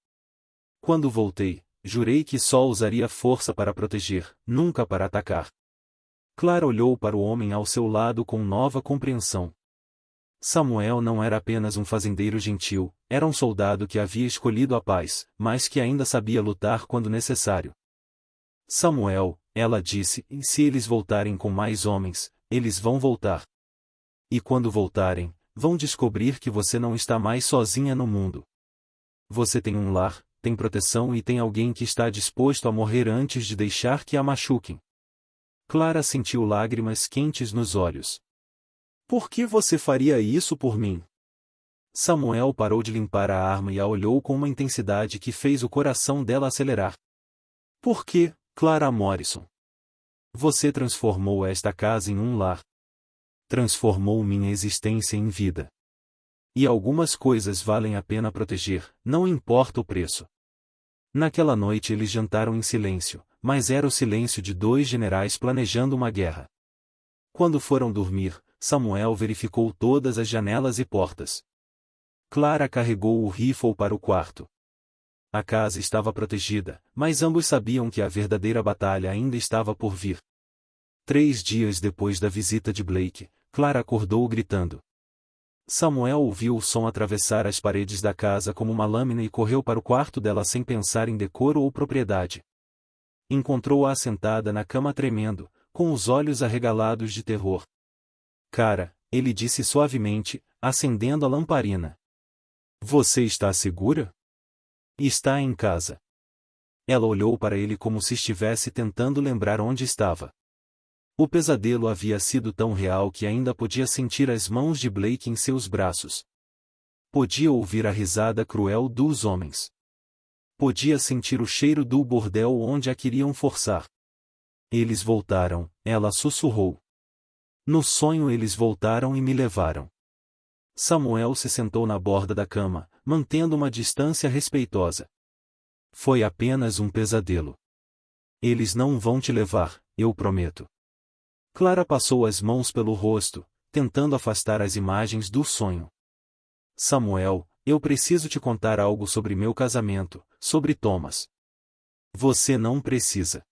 Quando voltei, jurei que só usaria força para proteger, nunca para atacar. Clara olhou para o homem ao seu lado com nova compreensão. Samuel não era apenas um fazendeiro gentil, era um soldado que havia escolhido a paz, mas que ainda sabia lutar quando necessário. Samuel, ela disse, e se eles voltarem com mais homens, eles vão voltar. E quando voltarem, vão descobrir que você não está mais sozinha no mundo. Você tem um lar, tem proteção e tem alguém que está disposto a morrer antes de deixar que a machuquem. Clara sentiu lágrimas quentes nos olhos. Por que você faria isso por mim? Samuel parou de limpar a arma e a olhou com uma intensidade que fez o coração dela acelerar. Por que, Clara Morrison? Você transformou esta casa em um lar. Transformou minha existência em vida. E algumas coisas valem a pena proteger, não importa o preço. Naquela noite eles jantaram em silêncio, mas era o silêncio de dois generais planejando uma guerra. Quando foram dormir, Samuel verificou todas as janelas e portas. Clara carregou o rifle para o quarto. A casa estava protegida, mas ambos sabiam que a verdadeira batalha ainda estava por vir. 3 dias depois da visita de Blake, Clara acordou gritando. Samuel ouviu o som atravessar as paredes da casa como uma lâmina e correu para o quarto dela sem pensar em decoro ou propriedade. Encontrou-a sentada na cama tremendo, com os olhos arregalados de terror. Cara, ele disse suavemente, acendendo a lamparina. Você está segura? Está em casa. Ela olhou para ele como se estivesse tentando lembrar onde estava. O pesadelo havia sido tão real que ainda podia sentir as mãos de Blake em seus braços. Podia ouvir a risada cruel dos homens. Podia sentir o cheiro do bordel onde a queriam forçar. Eles voltaram, ela sussurrou. No sonho eles voltaram e me levaram. Samuel se sentou na borda da cama, mantendo uma distância respeitosa. Foi apenas um pesadelo. Eles não vão te levar, eu prometo. Clara passou as mãos pelo rosto, tentando afastar as imagens do sonho. Samuel, eu preciso te contar algo sobre meu casamento, sobre Thomas. Você não precisa.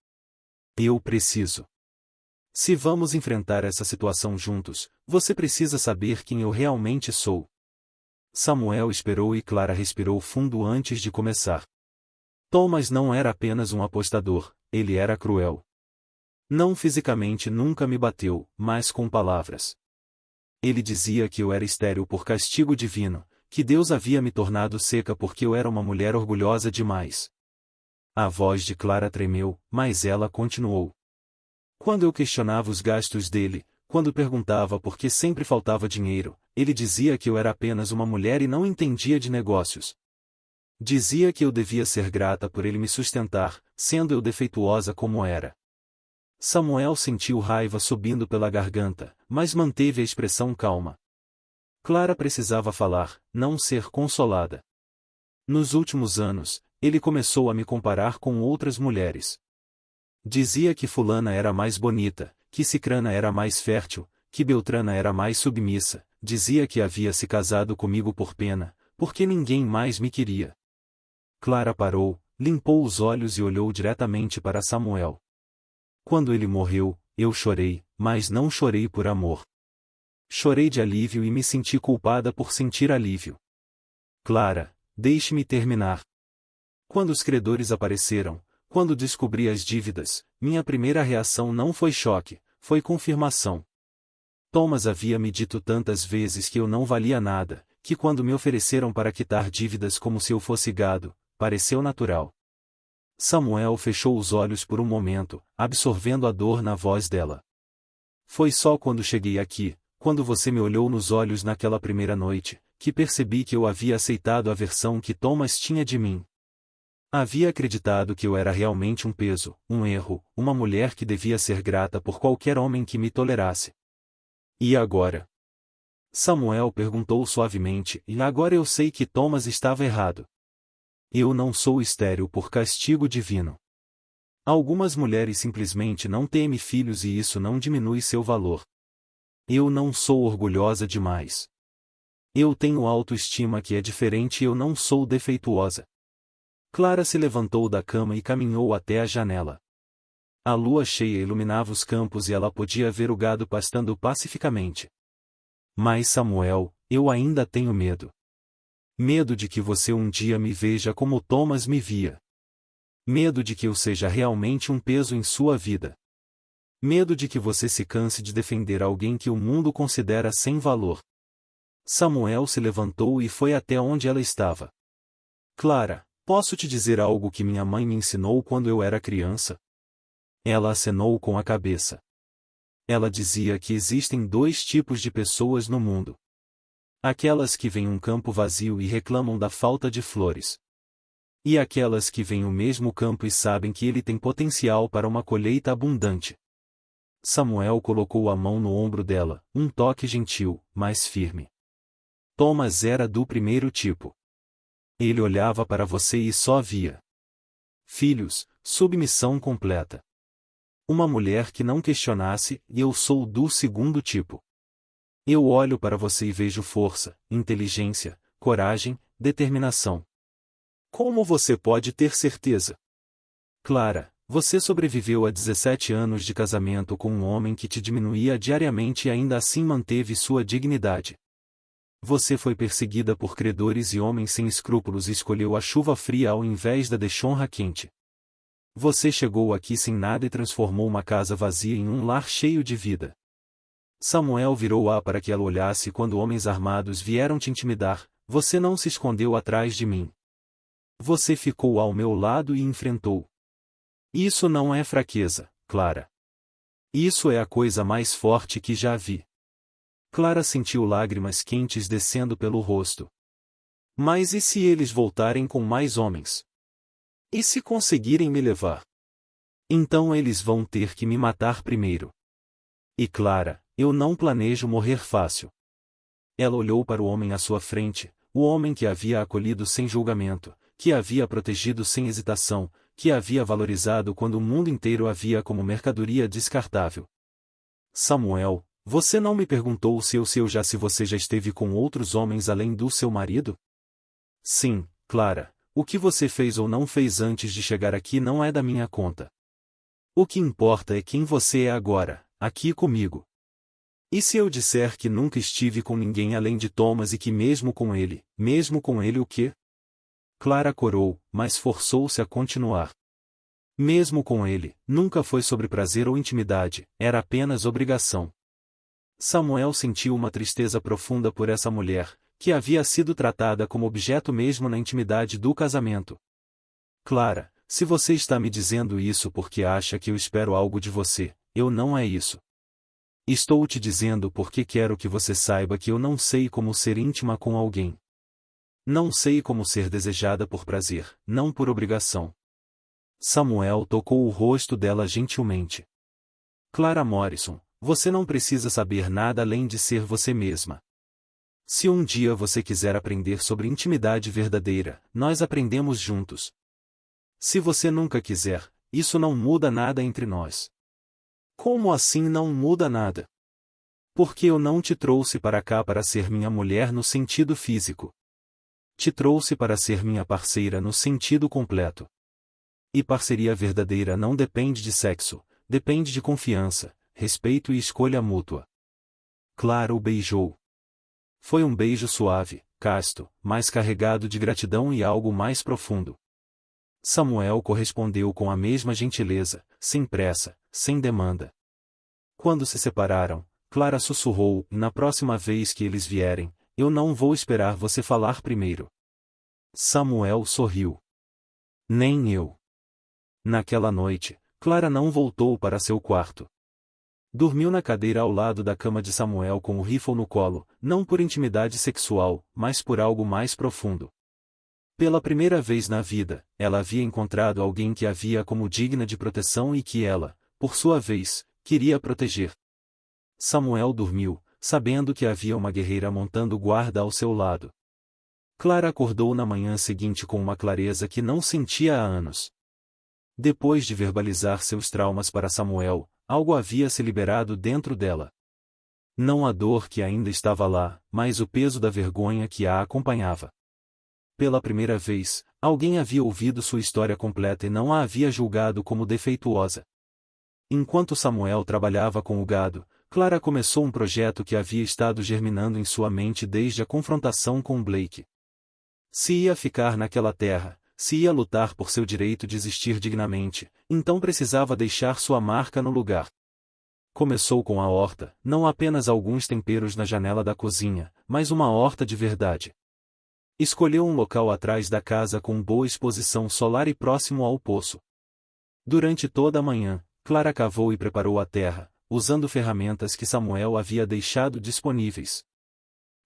Eu preciso. Se vamos enfrentar essa situação juntos, você precisa saber quem eu realmente sou. Samuel esperou e Clara respirou fundo antes de começar. Thomas não era apenas um apostador, ele era cruel. Não fisicamente nunca me bateu, mas com palavras. Ele dizia que eu era estéril por castigo divino, que Deus havia me tornado seca porque eu era uma mulher orgulhosa demais. A voz de Clara tremeu, mas ela continuou. Quando eu questionava os gastos dele, quando perguntava por que sempre faltava dinheiro, ele dizia que eu era apenas uma mulher e não entendia de negócios. Dizia que eu devia ser grata por ele me sustentar, sendo eu defeituosa como era. Samuel sentiu raiva subindo pela garganta, mas manteve a expressão calma. Clara precisava falar, não ser consolada. Nos últimos anos, ele começou a me comparar com outras mulheres. Dizia que fulana era mais bonita, que cicrana era mais fértil, que beltrana era mais submissa, dizia que havia se casado comigo por pena, porque ninguém mais me queria. Clara parou, limpou os olhos e olhou diretamente para Samuel. Quando ele morreu, eu chorei, mas não chorei por amor. Chorei de alívio e me senti culpada por sentir alívio. Clara, deixe-me terminar. Quando os credores apareceram, quando descobri as dívidas, minha primeira reação não foi choque, foi confirmação. Thomas havia me dito tantas vezes que eu não valia nada, que quando me ofereceram para quitar dívidas como se eu fosse gado, pareceu natural. Samuel fechou os olhos por um momento, absorvendo a dor na voz dela. Foi só quando cheguei aqui, quando você me olhou nos olhos naquela primeira noite, que percebi que eu havia aceitado a versão que Thomas tinha de mim. Havia acreditado que eu era realmente um peso, um erro, uma mulher que devia ser grata por qualquer homem que me tolerasse. E agora? Samuel perguntou suavemente, e agora eu sei que Thomas estava errado. Eu não sou estéril por castigo divino. Algumas mulheres simplesmente não têm filhos e isso não diminui seu valor. Eu não sou orgulhosa demais. Eu tenho autoestima que é diferente e eu não sou defeituosa. Clara se levantou da cama e caminhou até a janela. A lua cheia iluminava os campos e ela podia ver o gado pastando pacificamente. Mas Samuel, eu ainda tenho medo. Medo de que você um dia me veja como Thomas me via. Medo de que eu seja realmente um peso em sua vida. Medo de que você se canse de defender alguém que o mundo considera sem valor. Samuel se levantou e foi até onde ela estava. Clara, posso te dizer algo que minha mãe me ensinou quando eu era criança? Ela acenou com a cabeça. Ela dizia que existem dois tipos de pessoas no mundo. Aquelas que veem um campo vazio e reclamam da falta de flores. E aquelas que veem o mesmo campo e sabem que ele tem potencial para uma colheita abundante. Samuel colocou a mão no ombro dela, um toque gentil, mas firme. Thomas era do primeiro tipo. Ele olhava para você e só via filhos, submissão completa. Uma mulher que não questionasse, e eu sou do segundo tipo. Eu olho para você e vejo força, inteligência, coragem, determinação. Como você pode ter certeza? Clara, você sobreviveu a 17 anos de casamento com um homem que te diminuía diariamente e ainda assim manteve sua dignidade. Você foi perseguida por credores e homens sem escrúpulos e escolheu a chuva fria ao invés da desonra quente. Você chegou aqui sem nada e transformou uma casa vazia em um lar cheio de vida. Samuel virou-a para que ela olhasse quando homens armados vieram te intimidar, você não se escondeu atrás de mim. Você ficou ao meu lado e enfrentou. Isso não é fraqueza, Clara. Isso é a coisa mais forte que já vi. Clara sentiu lágrimas quentes descendo pelo rosto. Mas e se eles voltarem com mais homens? E se conseguirem me levar? Então eles vão ter que me matar primeiro. E Clara, eu não planejo morrer fácil. Ela olhou para o homem à sua frente, o homem que a havia acolhido sem julgamento, que a havia protegido sem hesitação, que a havia valorizado quando o mundo inteiro a via como mercadoria descartável. Samuel, você não me perguntou se você já esteve com outros homens além do seu marido? Sim, Clara, o que você fez ou não fez antes de chegar aqui não é da minha conta. O que importa é quem você é agora, aqui comigo. E se eu disser que nunca estive com ninguém além de Thomas e que mesmo com ele o quê? Clara corou, mas forçou-se a continuar. Mesmo com ele, nunca foi sobre prazer ou intimidade, era apenas obrigação. Samuel sentiu uma tristeza profunda por essa mulher, que havia sido tratada como objeto mesmo na intimidade do casamento. Clara, se você está me dizendo isso porque acha que eu espero algo de você, eu não é isso. Estou te dizendo porque quero que você saiba que eu não sei como ser íntima com alguém. Não sei como ser desejada por prazer, não por obrigação. Samuel tocou o rosto dela gentilmente. Clara Morrison, você não precisa saber nada além de ser você mesma. Se um dia você quiser aprender sobre intimidade verdadeira, nós aprendemos juntos. Se você nunca quiser, isso não muda nada entre nós. Como assim não muda nada? Porque eu não te trouxe para cá para ser minha mulher no sentido físico. Te trouxe para ser minha parceira no sentido completo. E parceria verdadeira não depende de sexo, depende de confiança, respeito e escolha mútua. Clara o beijou. Foi um beijo suave, casto, mas carregado de gratidão e algo mais profundo. Samuel correspondeu com a mesma gentileza, sem pressa, sem demanda. Quando se separaram, Clara sussurrou, na próxima vez que eles vierem, eu não vou esperar você falar primeiro. Samuel sorriu. Nem eu. Naquela noite, Clara não voltou para seu quarto. Dormiu na cadeira ao lado da cama de Samuel com o rifle no colo, não por intimidade sexual, mas por algo mais profundo. Pela primeira vez na vida, ela havia encontrado alguém que a via como digna de proteção e que ela, por sua vez, queria proteger. Samuel dormiu, sabendo que havia uma guerreira montando guarda ao seu lado. Clara acordou na manhã seguinte com uma clareza que não sentia há anos. Depois de verbalizar seus traumas para Samuel, algo havia se liberado dentro dela. Não a dor que ainda estava lá, mas o peso da vergonha que a acompanhava. Pela primeira vez, alguém havia ouvido sua história completa e não a havia julgado como defeituosa. Enquanto Samuel trabalhava com o gado, Clara começou um projeto que havia estado germinando em sua mente desde a confrontação com Blake. Se ia ficar naquela terra, se ia lutar por seu direito de existir dignamente, então precisava deixar sua marca no lugar. Começou com a horta, não apenas alguns temperos na janela da cozinha, mas uma horta de verdade. Escolheu um local atrás da casa com boa exposição solar e próximo ao poço. Durante toda a manhã, Clara cavou e preparou a terra, usando ferramentas que Samuel havia deixado disponíveis.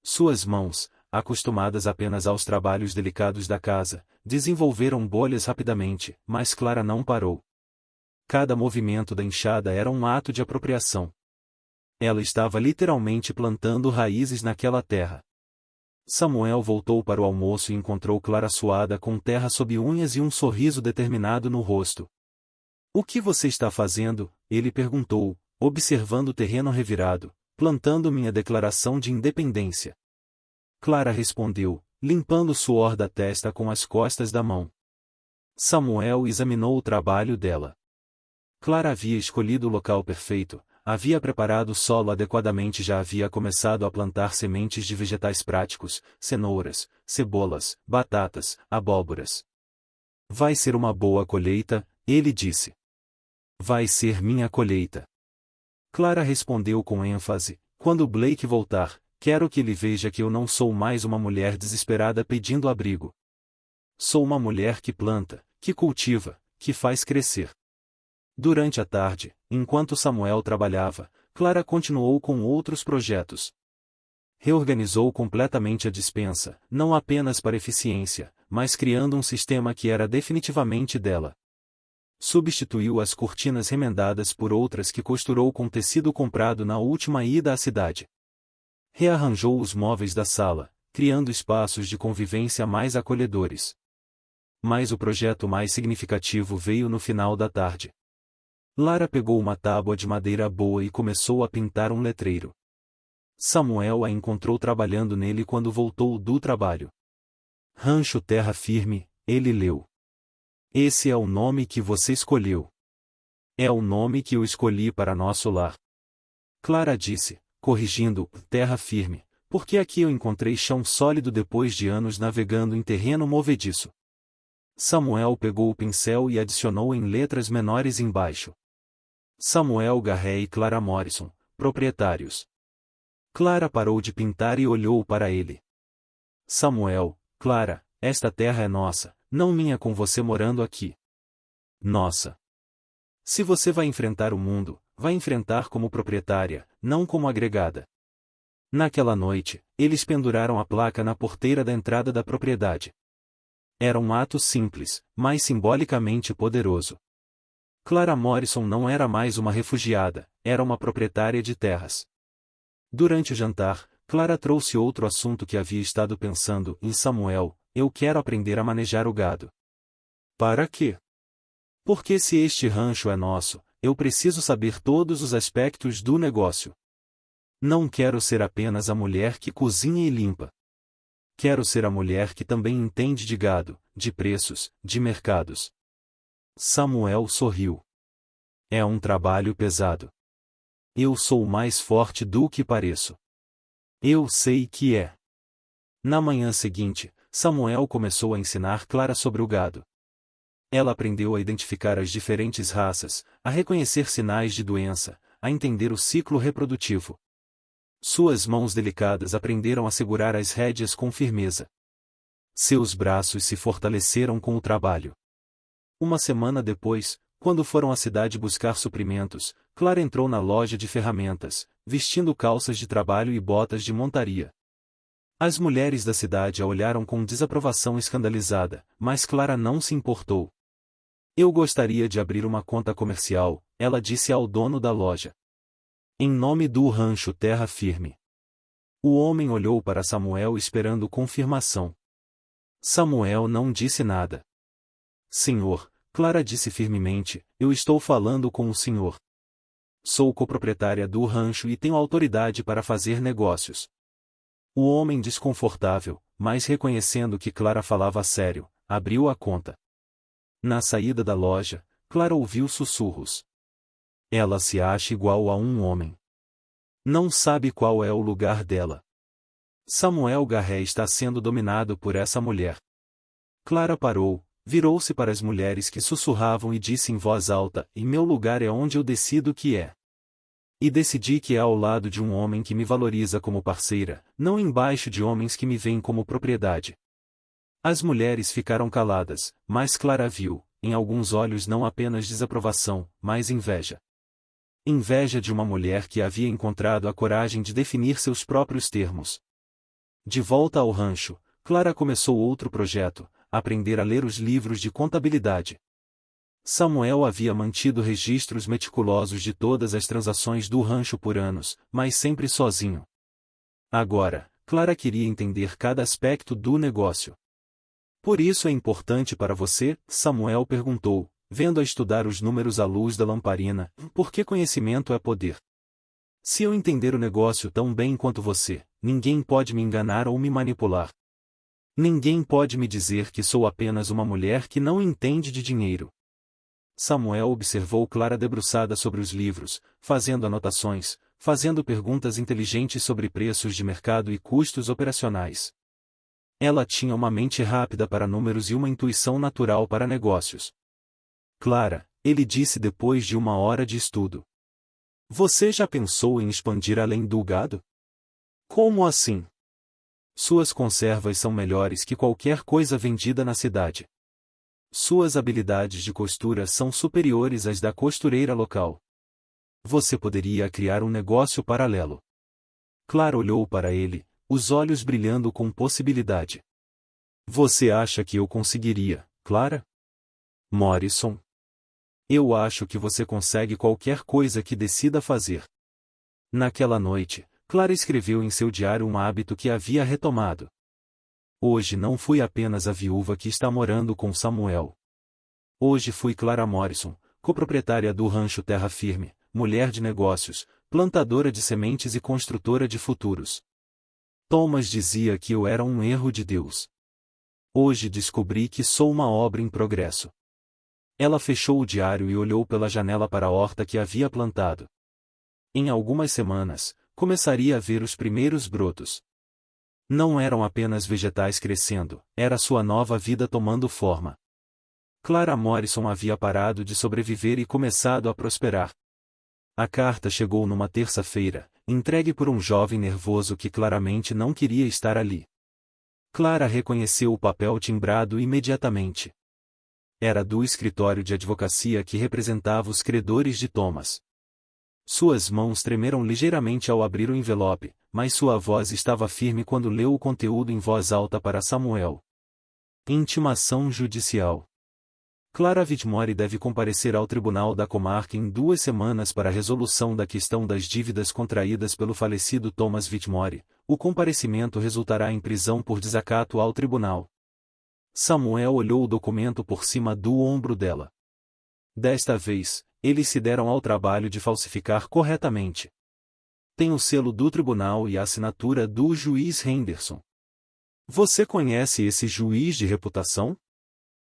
Suas mãos, acostumadas apenas aos trabalhos delicados da casa, desenvolveram bolhas rapidamente, mas Clara não parou. Cada movimento da enxada era um ato de apropriação. Ela estava literalmente plantando raízes naquela terra. Samuel voltou para o almoço e encontrou Clara suada com terra sob unhas e um sorriso determinado no rosto. "O que você está fazendo?" ele perguntou, observando o terreno revirado. "Plantando minha declaração de independência." Clara respondeu, limpando o suor da testa com as costas da mão. Samuel examinou o trabalho dela. Clara havia escolhido o local perfeito, havia preparado o solo adequadamente e já havia começado a plantar sementes de vegetais práticos, cenouras, cebolas, batatas, abóboras. "Vai ser uma boa colheita", ele disse. "Vai ser minha colheita." Clara respondeu com ênfase, "Quando Blake voltar, quero que ele veja que eu não sou mais uma mulher desesperada pedindo abrigo. Sou uma mulher que planta, que cultiva, que faz crescer." Durante a tarde, enquanto Samuel trabalhava, Clara continuou com outros projetos. Reorganizou completamente a despensa, não apenas para eficiência, mas criando um sistema que era definitivamente dela. Substituiu as cortinas remendadas por outras que costurou com tecido comprado na última ida à cidade. Rearranjou os móveis da sala, criando espaços de convivência mais acolhedores. Mas o projeto mais significativo veio no final da tarde. Lara pegou uma tábua de madeira boa e começou a pintar um letreiro. Samuel a encontrou trabalhando nele quando voltou do trabalho. "Rancho Terra Firme", ele leu. "Esse é o nome que você escolheu." "É o nome que eu escolhi para nosso lar." Clara disse, corrigindo, "Terra Firme, porque aqui eu encontrei chão sólido depois de anos navegando em terreno movediço." Samuel pegou o pincel e adicionou em letras menores embaixo: "Samuel Garrett e Clara Morrison, proprietários." Clara parou de pintar e olhou para ele. "Samuel, Clara, esta terra é nossa, não minha com você morando aqui." "Nossa." "Se você vai enfrentar o mundo, vai enfrentar como proprietária, não como agregada." Naquela noite, eles penduraram a placa na porteira da entrada da propriedade. Era um ato simples, mas simbolicamente poderoso. Clara Morrison não era mais uma refugiada, era uma proprietária de terras. Durante o jantar, Clara trouxe outro assunto que havia estado pensando em Samuel: "Eu quero aprender a manejar o gado." "Para quê?" "Porque se este rancho é nosso, eu preciso saber todos os aspectos do negócio. Não quero ser apenas a mulher que cozinha e limpa. Quero ser a mulher que também entende de gado, de preços, de mercados." Samuel sorriu. "É um trabalho pesado." "Eu sou mais forte do que pareço." "Eu sei que é." Na manhã seguinte, Samuel começou a ensinar Clara sobre o gado. Ela aprendeu a identificar as diferentes raças, a reconhecer sinais de doença, a entender o ciclo reprodutivo. Suas mãos delicadas aprenderam a segurar as rédeas com firmeza. Seus braços se fortaleceram com o trabalho. Uma semana depois, quando foram à cidade buscar suprimentos, Clara entrou na loja de ferramentas, vestindo calças de trabalho e botas de montaria. As mulheres da cidade a olharam com desaprovação escandalizada, mas Clara não se importou. "Eu gostaria de abrir uma conta comercial", ela disse ao dono da loja. "Em nome do Rancho Terra Firme." O homem olhou para Samuel esperando confirmação. Samuel não disse nada. "Senhor", Clara disse firmemente, "eu estou falando com o senhor. Sou coproprietária do rancho e tenho autoridade para fazer negócios." O homem, desconfortável, mas reconhecendo que Clara falava sério, abriu a conta. Na saída da loja, Clara ouviu sussurros. Ela se acha igual a um homem. Não sabe qual é o lugar dela. Samuel Garré está sendo dominado por essa mulher. Clara parou, virou-se para as mulheres que sussurravam e disse em voz alta: "E meu lugar é onde eu decido que é. E decidi que é ao lado de um homem que me valoriza como parceira, não embaixo de homens que me veem como propriedade." As mulheres ficaram caladas, mas Clara viu, em alguns olhos não apenas desaprovação, mas inveja. Inveja de uma mulher que havia encontrado a coragem de definir seus próprios termos. De volta ao rancho, Clara começou outro projeto: aprender a ler os livros de contabilidade. Samuel havia mantido registros meticulosos de todas as transações do rancho por anos, mas sempre sozinho. Agora, Clara queria entender cada aspecto do negócio. "Por isso é importante para você?" Samuel perguntou, vendo-a estudar os números à luz da lamparina, "porque conhecimento é poder. Se eu entender o negócio tão bem quanto você, ninguém pode me enganar ou me manipular. Ninguém pode me dizer que sou apenas uma mulher que não entende de dinheiro." Samuel observou Clara debruçada sobre os livros, fazendo anotações, fazendo perguntas inteligentes sobre preços de mercado e custos operacionais. Ela tinha uma mente rápida para números e uma intuição natural para negócios. "Clara", ele disse depois de uma hora de estudo, "você já pensou em expandir além do gado?" "Como assim?" "Suas conservas são melhores que qualquer coisa vendida na cidade. Suas habilidades de costura são superiores às da costureira local. Você poderia criar um negócio paralelo." Clara olhou para ele, os olhos brilhando com possibilidade. "Você acha que eu conseguiria, Clara?" "Morrison. Eu acho que você consegue qualquer coisa que decida fazer." Naquela noite, Clara escreveu em seu diário um hábito que havia retomado. "Hoje não fui apenas a viúva que está morando com Samuel. Hoje fui Clara Morrison, coproprietária do rancho Terra Firme, mulher de negócios, plantadora de sementes e construtora de futuros. Thomas dizia que eu era um erro de Deus. Hoje descobri que sou uma obra em progresso." Ela fechou o diário e olhou pela janela para a horta que havia plantado. Em algumas semanas, começaria a ver os primeiros brotos. Não eram apenas vegetais crescendo, era sua nova vida tomando forma. Clara Morrison havia parado de sobreviver e começado a prosperar. A carta chegou numa terça-feira, entregue por um jovem nervoso que claramente não queria estar ali. Clara reconheceu o papel timbrado imediatamente. Era do escritório de advocacia que representava os credores de Thomas. Suas mãos tremeram ligeiramente ao abrir o envelope, mas sua voz estava firme quando leu o conteúdo em voz alta para Samuel. Intimação judicial. Clara Whitmore deve comparecer ao tribunal da comarca em 2 semanas para a resolução da questão das dívidas contraídas pelo falecido Thomas Whitmore. O comparecimento resultará em prisão por desacato ao tribunal. Samuel olhou o documento por cima do ombro dela. Desta vez, eles se deram ao trabalho de falsificar corretamente. Tem o selo do tribunal e a assinatura do juiz Henderson. Você conhece esse juiz de reputação?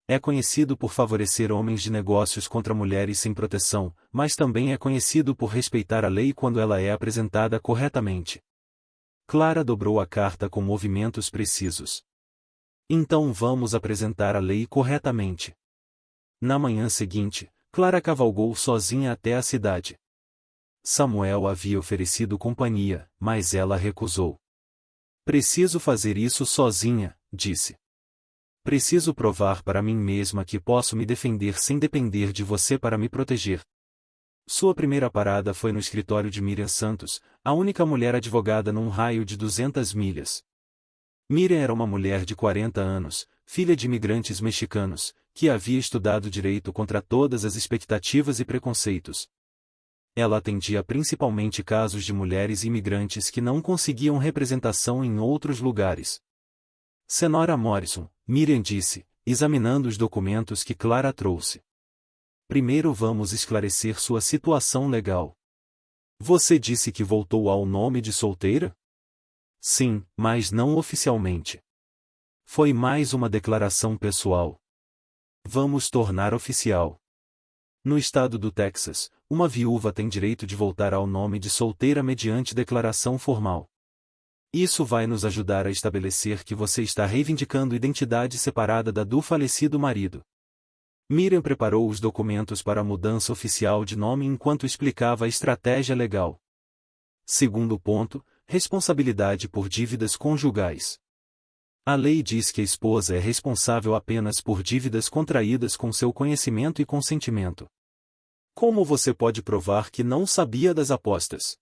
É conhecido por favorecer homens de negócios contra mulheres sem proteção, mas também é conhecido por respeitar a lei quando ela é apresentada corretamente. Clara dobrou a carta com movimentos precisos. Então vamos apresentar a lei corretamente. Na manhã seguinte, Clara cavalgou sozinha até a cidade. Samuel havia oferecido companhia, mas ela recusou. Preciso fazer isso sozinha, disse. Preciso provar para mim mesma que posso me defender sem depender de você para me proteger. Sua primeira parada foi no escritório de Miriam Santos, a única mulher advogada num raio de 200 milhas. Miriam era uma mulher de 40 anos, filha de imigrantes mexicanos, que havia estudado direito contra todas as expectativas e preconceitos. Ela atendia principalmente casos de mulheres imigrantes que não conseguiam representação em outros lugares. Senhora Morrison, Miriam disse, examinando os documentos que Clara trouxe. Primeiro vamos esclarecer sua situação legal. Você disse que voltou ao nome de solteira? Sim, mas não oficialmente. Foi mais uma declaração pessoal. Vamos tornar oficial. No estado do Texas, uma viúva tem direito de voltar ao nome de solteira mediante declaração formal. Isso vai nos ajudar a estabelecer que você está reivindicando identidade separada da do falecido marido. Miriam preparou os documentos para a mudança oficial de nome enquanto explicava a estratégia legal. Segundo ponto, responsabilidade por dívidas conjugais. A lei diz que a esposa é responsável apenas por dívidas contraídas com seu conhecimento e consentimento. Como você pode provar que não sabia das apostas?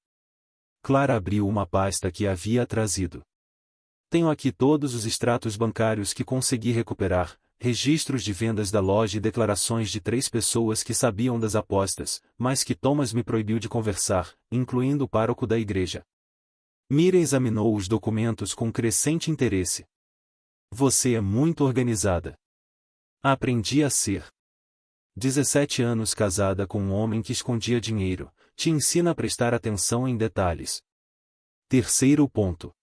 Clara abriu uma pasta que havia trazido. Tenho aqui todos os extratos bancários que consegui recuperar, registros de vendas da loja e declarações de 3 pessoas que sabiam das apostas, mas que Thomas me proibiu de conversar, incluindo o pároco da igreja. Miriam examinou os documentos com crescente interesse. Você é muito organizada. Aprendi a ser. 17 anos casada com um homem que escondia dinheiro, te ensina a prestar atenção em detalhes. Terceiro ponto.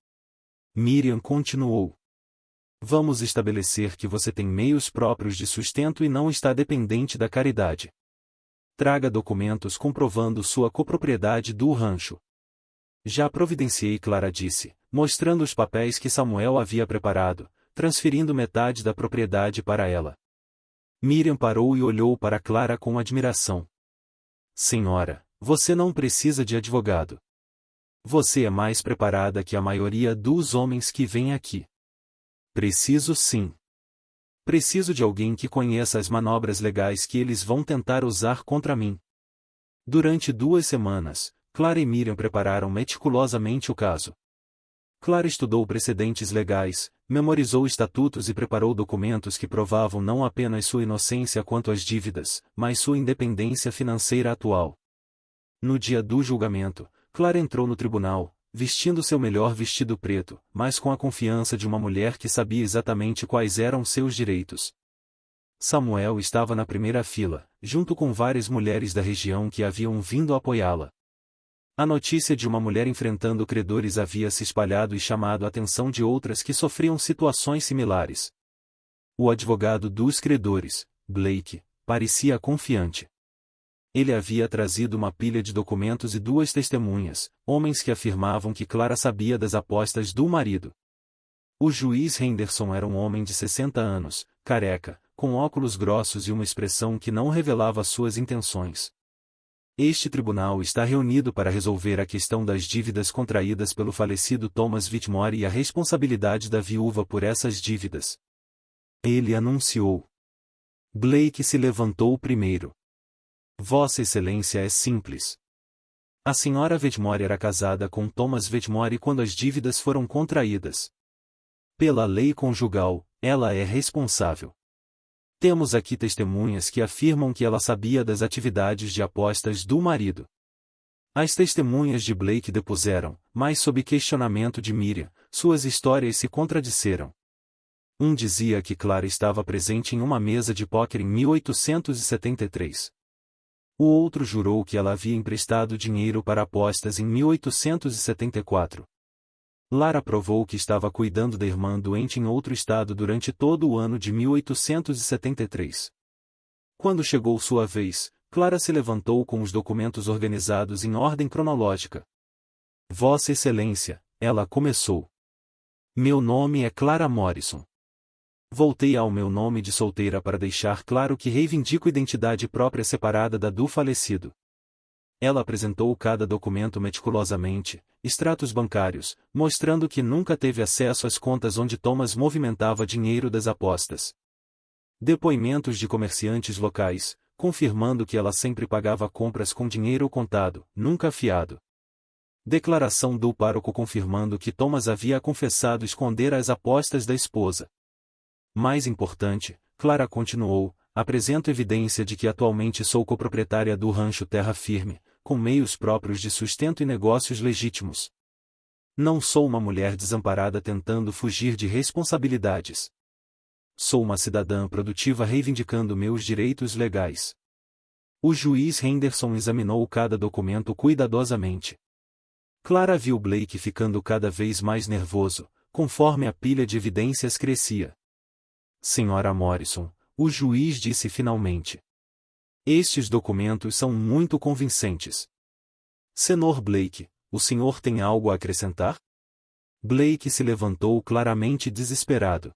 Miriam continuou. Vamos estabelecer que você tem meios próprios de sustento e não está dependente da caridade. Traga documentos comprovando sua copropriedade do rancho. Já providenciei, Clara disse, mostrando os papéis que Samuel havia preparado, transferindo metade da propriedade para ela. Miriam parou e olhou para Clara com admiração. Senhora, você não precisa de advogado. Você é mais preparada que a maioria dos homens que vêm aqui. Preciso sim. Preciso de alguém que conheça as manobras legais que eles vão tentar usar contra mim. Durante 2 semanas, Clara e Miriam prepararam meticulosamente o caso. Clara estudou precedentes legais, memorizou estatutos e preparou documentos que provavam não apenas sua inocência quanto às dívidas, mas sua independência financeira atual. No dia do julgamento, Clara entrou no tribunal, vestindo seu melhor vestido preto, mas com a confiança de uma mulher que sabia exatamente quais eram seus direitos. Samuel estava na primeira fila, junto com várias mulheres da região que haviam vindo apoiá-la. A notícia de uma mulher enfrentando credores havia se espalhado e chamado a atenção de outras que sofriam situações similares. O advogado dos credores, Blake, parecia confiante. Ele havia trazido uma pilha de documentos e 2 testemunhas, homens que afirmavam que Clara sabia das apostas do marido. O juiz Henderson era um homem de 60 anos, careca, com óculos grossos e uma expressão que não revelava suas intenções. Este tribunal está reunido para resolver a questão das dívidas contraídas pelo falecido Thomas Whitmore e a responsabilidade da viúva por essas dívidas. Ele anunciou. Blake se levantou primeiro. Vossa Excelência é simples. A senhora Whitmore era casada com Thomas Whitmore quando as dívidas foram contraídas. Pela lei conjugal, ela é responsável. Temos aqui testemunhas que afirmam que ela sabia das atividades de apostas do marido. As testemunhas de Blake depuseram, mas sob questionamento de Miriam, suas histórias se contradisseram. Um dizia que Clara estava presente em uma mesa de póquer em 1873. O outro jurou que ela havia emprestado dinheiro para apostas em 1874. Lara provou que estava cuidando da irmã doente em outro estado durante todo o ano de 1873. Quando chegou sua vez, Clara se levantou com os documentos organizados em ordem cronológica. Vossa Excelência, ela começou. Meu nome é Clara Morrison. Voltei ao meu nome de solteira para deixar claro que reivindico identidade própria separada da do falecido. Ela apresentou cada documento meticulosamente, extratos bancários, mostrando que nunca teve acesso às contas onde Thomas movimentava dinheiro das apostas. Depoimentos de comerciantes locais, confirmando que ela sempre pagava compras com dinheiro contado, nunca fiado. Declaração do pároco confirmando que Thomas havia confessado esconder as apostas da esposa. Mais importante, Clara continuou, apresento evidência de que atualmente sou coproprietária do rancho Terra Firme, com meios próprios de sustento e negócios legítimos. Não sou uma mulher desamparada tentando fugir de responsabilidades. Sou uma cidadã produtiva reivindicando meus direitos legais. O juiz Henderson examinou cada documento cuidadosamente. Clara viu Blake ficando cada vez mais nervoso, conforme a pilha de evidências crescia. Senhora Morrison, o juiz disse finalmente. Estes documentos são muito convincentes. Senhor Blake, o senhor tem algo a acrescentar? Blake se levantou claramente desesperado.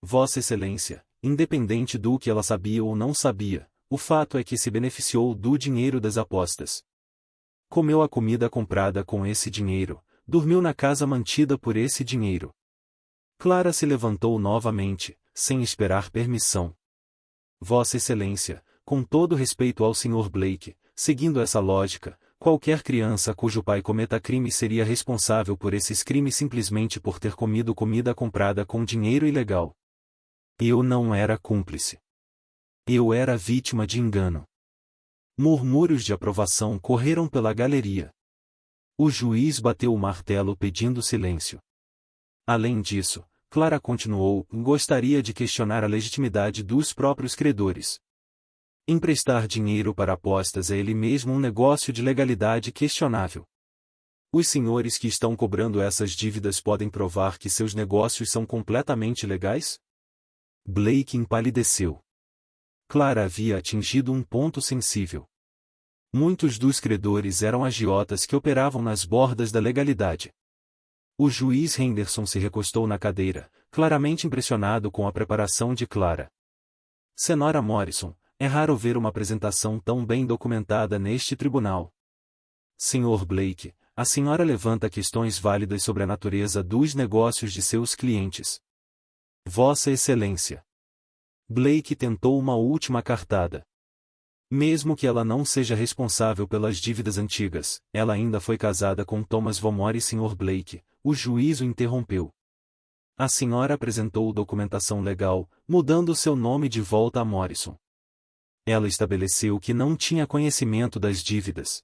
Vossa Excelência, independente do que ela sabia ou não sabia, o fato é que se beneficiou do dinheiro das apostas. Comeu a comida comprada com esse dinheiro, dormiu na casa mantida por esse dinheiro. Clara se levantou novamente, sem esperar permissão. Vossa Excelência, com todo respeito ao Sr. Blake, seguindo essa lógica, qualquer criança cujo pai cometa crime seria responsável por esses crimes simplesmente por ter comido comida comprada com dinheiro ilegal. Eu não era cúmplice. Eu era vítima de engano. Murmúrios de aprovação correram pela galeria. O juiz bateu o martelo pedindo silêncio. Além disso, Clara continuou, gostaria de questionar a legitimidade dos próprios credores. Emprestar dinheiro para apostas é ele mesmo um negócio de legalidade questionável. Os senhores que estão cobrando essas dívidas podem provar que seus negócios são completamente legais? Blake empalideceu. Clara havia atingido um ponto sensível. Muitos dos credores eram agiotas que operavam nas bordas da legalidade. O juiz Henderson se recostou na cadeira, claramente impressionado com a preparação de Clara. Senhora Morrison, é raro ver uma apresentação tão bem documentada neste tribunal. Sr. Blake, a senhora levanta questões válidas sobre a natureza dos negócios de seus clientes. Vossa Excelência. Blake tentou uma última cartada. Mesmo que ela não seja responsável pelas dívidas antigas, ela ainda foi casada com Thomas Vomore e Sr. Blake, o juiz o interrompeu. A senhora apresentou documentação legal, mudando seu nome de volta a Morrison. Ela estabeleceu que não tinha conhecimento das dívidas.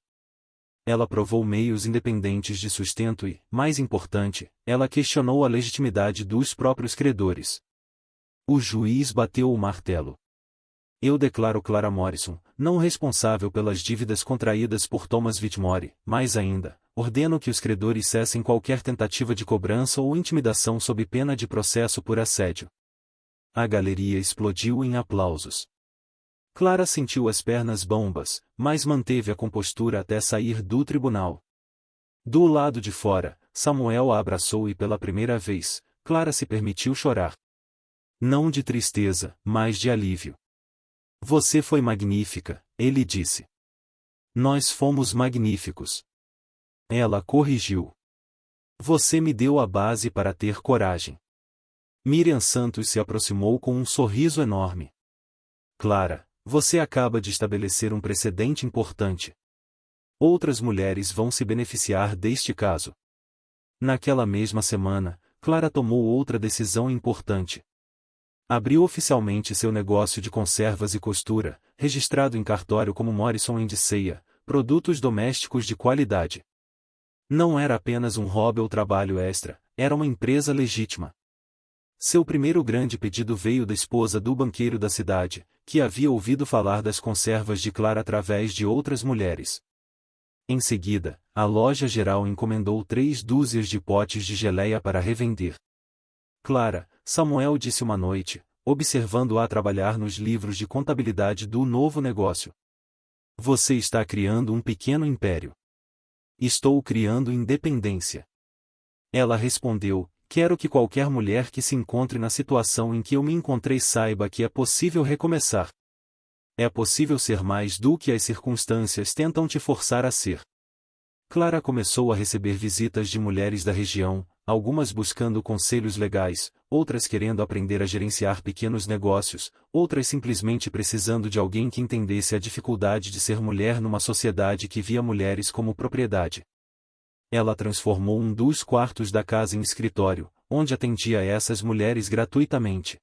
Ela provou meios independentes de sustento e, mais importante, ela questionou a legitimidade dos próprios credores. O juiz bateu o martelo. Eu declaro Clara Morrison, não responsável pelas dívidas contraídas por Thomas Whitmore, mais ainda, ordeno que os credores cessem qualquer tentativa de cobrança ou intimidação sob pena de processo por assédio. A galeria explodiu em aplausos. Clara sentiu as pernas bambas, mas manteve a compostura até sair do tribunal. Do lado de fora, Samuel a abraçou e pela primeira vez, Clara se permitiu chorar. Não de tristeza, mas de alívio. Você foi magnífica, ele disse. Nós fomos magníficos. Ela corrigiu. Você me deu a base para ter coragem. Miriam Santos se aproximou com um sorriso enorme. Clara, você acaba de estabelecer um precedente importante. Outras mulheres vão se beneficiar deste caso. Naquela mesma semana, Clara tomou outra decisão importante. Abriu oficialmente seu negócio de conservas e costura, registrado em cartório como Morrison & Ceia, produtos domésticos de qualidade. Não era apenas um hobby ou trabalho extra, era uma empresa legítima. Seu primeiro grande pedido veio da esposa do banqueiro da cidade, que havia ouvido falar das conservas de Clara através de outras mulheres. Em seguida, a loja geral encomendou 3 dúzias de potes de geleia para revender. Clara, Samuel disse uma noite, observando-a trabalhar nos livros de contabilidade do novo negócio. Você está criando um pequeno império. Estou criando independência. Ela respondeu, quero que qualquer mulher que se encontre na situação em que eu me encontrei saiba que é possível recomeçar. É possível ser mais do que as circunstâncias tentam te forçar a ser. Clara começou a receber visitas de mulheres da região, algumas buscando conselhos legais, outras querendo aprender a gerenciar pequenos negócios, outras simplesmente precisando de alguém que entendesse a dificuldade de ser mulher numa sociedade que via mulheres como propriedade. Ela transformou um dos quartos da casa em escritório, onde atendia a essas mulheres gratuitamente.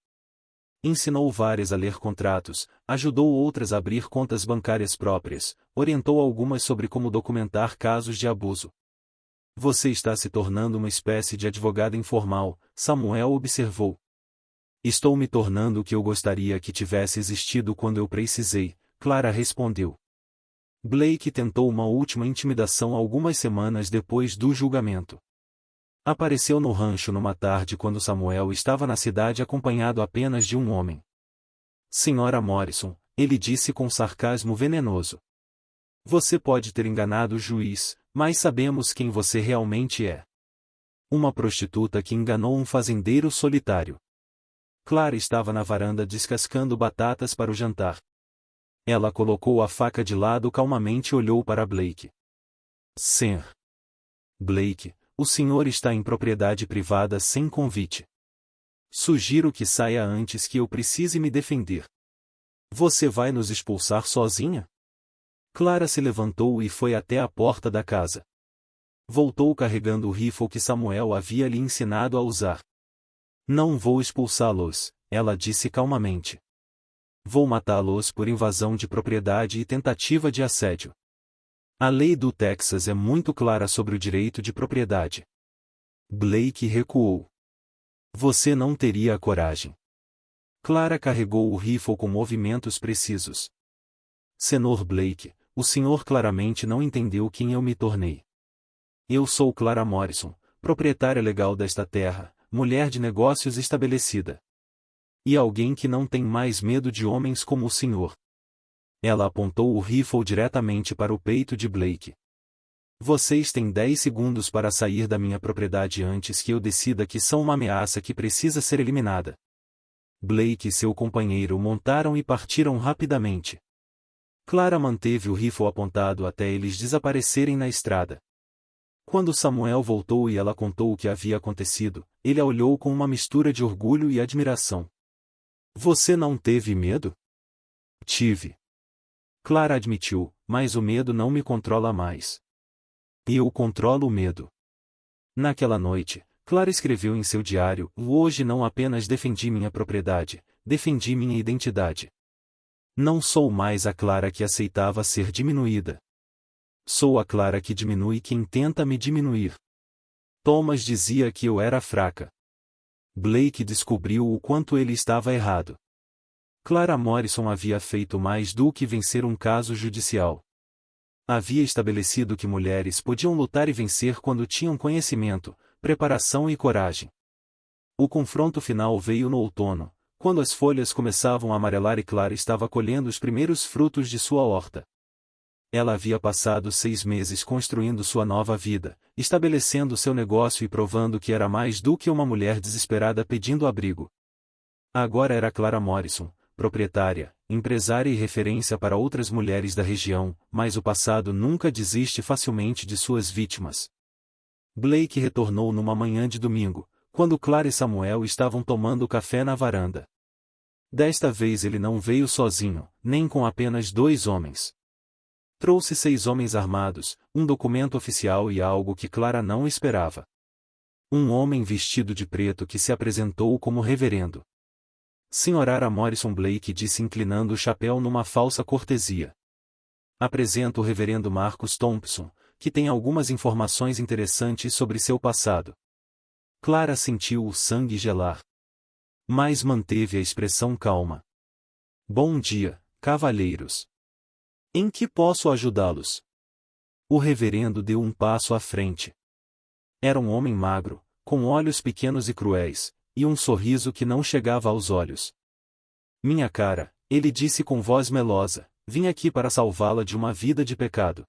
Ensinou várias a ler contratos, ajudou outras a abrir contas bancárias próprias, orientou algumas sobre como documentar casos de abuso. Você está se tornando uma espécie de advogada informal, Samuel observou. Estou me tornando o que eu gostaria que tivesse existido quando eu precisei, Clara respondeu. Blake tentou uma última intimidação algumas semanas depois do julgamento. Apareceu no rancho numa tarde quando Samuel estava na cidade acompanhado apenas de um homem. Senhora Morrison, ele disse com sarcasmo venenoso. Você pode ter enganado o juiz, mas sabemos quem você realmente é. Uma prostituta que enganou um fazendeiro solitário. Clara estava na varanda descascando batatas para o jantar. Ela colocou a faca de lado calmamente e olhou para Blake. Sr. Blake, o senhor está em propriedade privada sem convite. Sugiro que saia antes que eu precise me defender. Você vai nos expulsar sozinha? Clara se levantou e foi até a porta da casa. Voltou carregando o rifle que Samuel havia lhe ensinado a usar. Não vou expulsá-los, ela disse calmamente. Vou matá-los por invasão de propriedade e tentativa de assédio. A lei do Texas é muito clara sobre o direito de propriedade. Blake recuou. Você não teria a coragem. Clara carregou o rifle com movimentos precisos. Senhor Blake, o senhor claramente não entendeu quem eu me tornei. Eu sou Clara Morrison, proprietária legal desta terra, mulher de negócios estabelecida. E alguém que não tem mais medo de homens como o senhor. Ela apontou o rifle diretamente para o peito de Blake. Vocês têm 10 segundos para sair da minha propriedade antes que eu decida que são uma ameaça que precisa ser eliminada. Blake e seu companheiro montaram e partiram rapidamente. Clara manteve o rifle apontado até eles desaparecerem na estrada. Quando Samuel voltou e ela contou o que havia acontecido, ele a olhou com uma mistura de orgulho e admiração. Você não teve medo? Tive. Clara admitiu, mas o medo não me controla mais. Eu controlo o medo. Naquela noite, Clara escreveu em seu diário: hoje não apenas defendi minha propriedade, defendi minha identidade. Não sou mais a Clara que aceitava ser diminuída. Sou a Clara que diminui quem tenta me diminuir. Thomas dizia que eu era fraca. Blake descobriu o quanto ele estava errado. Clara Morrison havia feito mais do que vencer um caso judicial. Havia estabelecido que mulheres podiam lutar e vencer quando tinham conhecimento, preparação e coragem. O confronto final veio no outono, quando as folhas começavam a amarelar e Clara estava colhendo os primeiros frutos de sua horta. Ela havia passado 6 meses construindo sua nova vida, estabelecendo seu negócio e provando que era mais do que uma mulher desesperada pedindo abrigo. Agora era Clara Morrison, proprietária, empresária e referência para outras mulheres da região, mas o passado nunca desiste facilmente de suas vítimas. Blake retornou numa manhã de domingo, quando Clara e Samuel estavam tomando café na varanda. Desta vez ele não veio sozinho, nem com apenas 2 homens. Trouxe 6 homens armados, um documento oficial e algo que Clara não esperava. Um homem vestido de preto que se apresentou como reverendo. Sra. Morrison, Blake disse inclinando o chapéu numa falsa cortesia. Apresento o reverendo Marcus Thompson, que tem algumas informações interessantes sobre seu passado. Clara sentiu o sangue gelar. Mas manteve a expressão calma. Bom dia, cavalheiros. Em que posso ajudá-los? O reverendo deu um passo à frente. Era um homem magro, com olhos pequenos e cruéis, e um sorriso que não chegava aos olhos. Minha cara, ele disse com voz melosa, vim aqui para salvá-la de uma vida de pecado.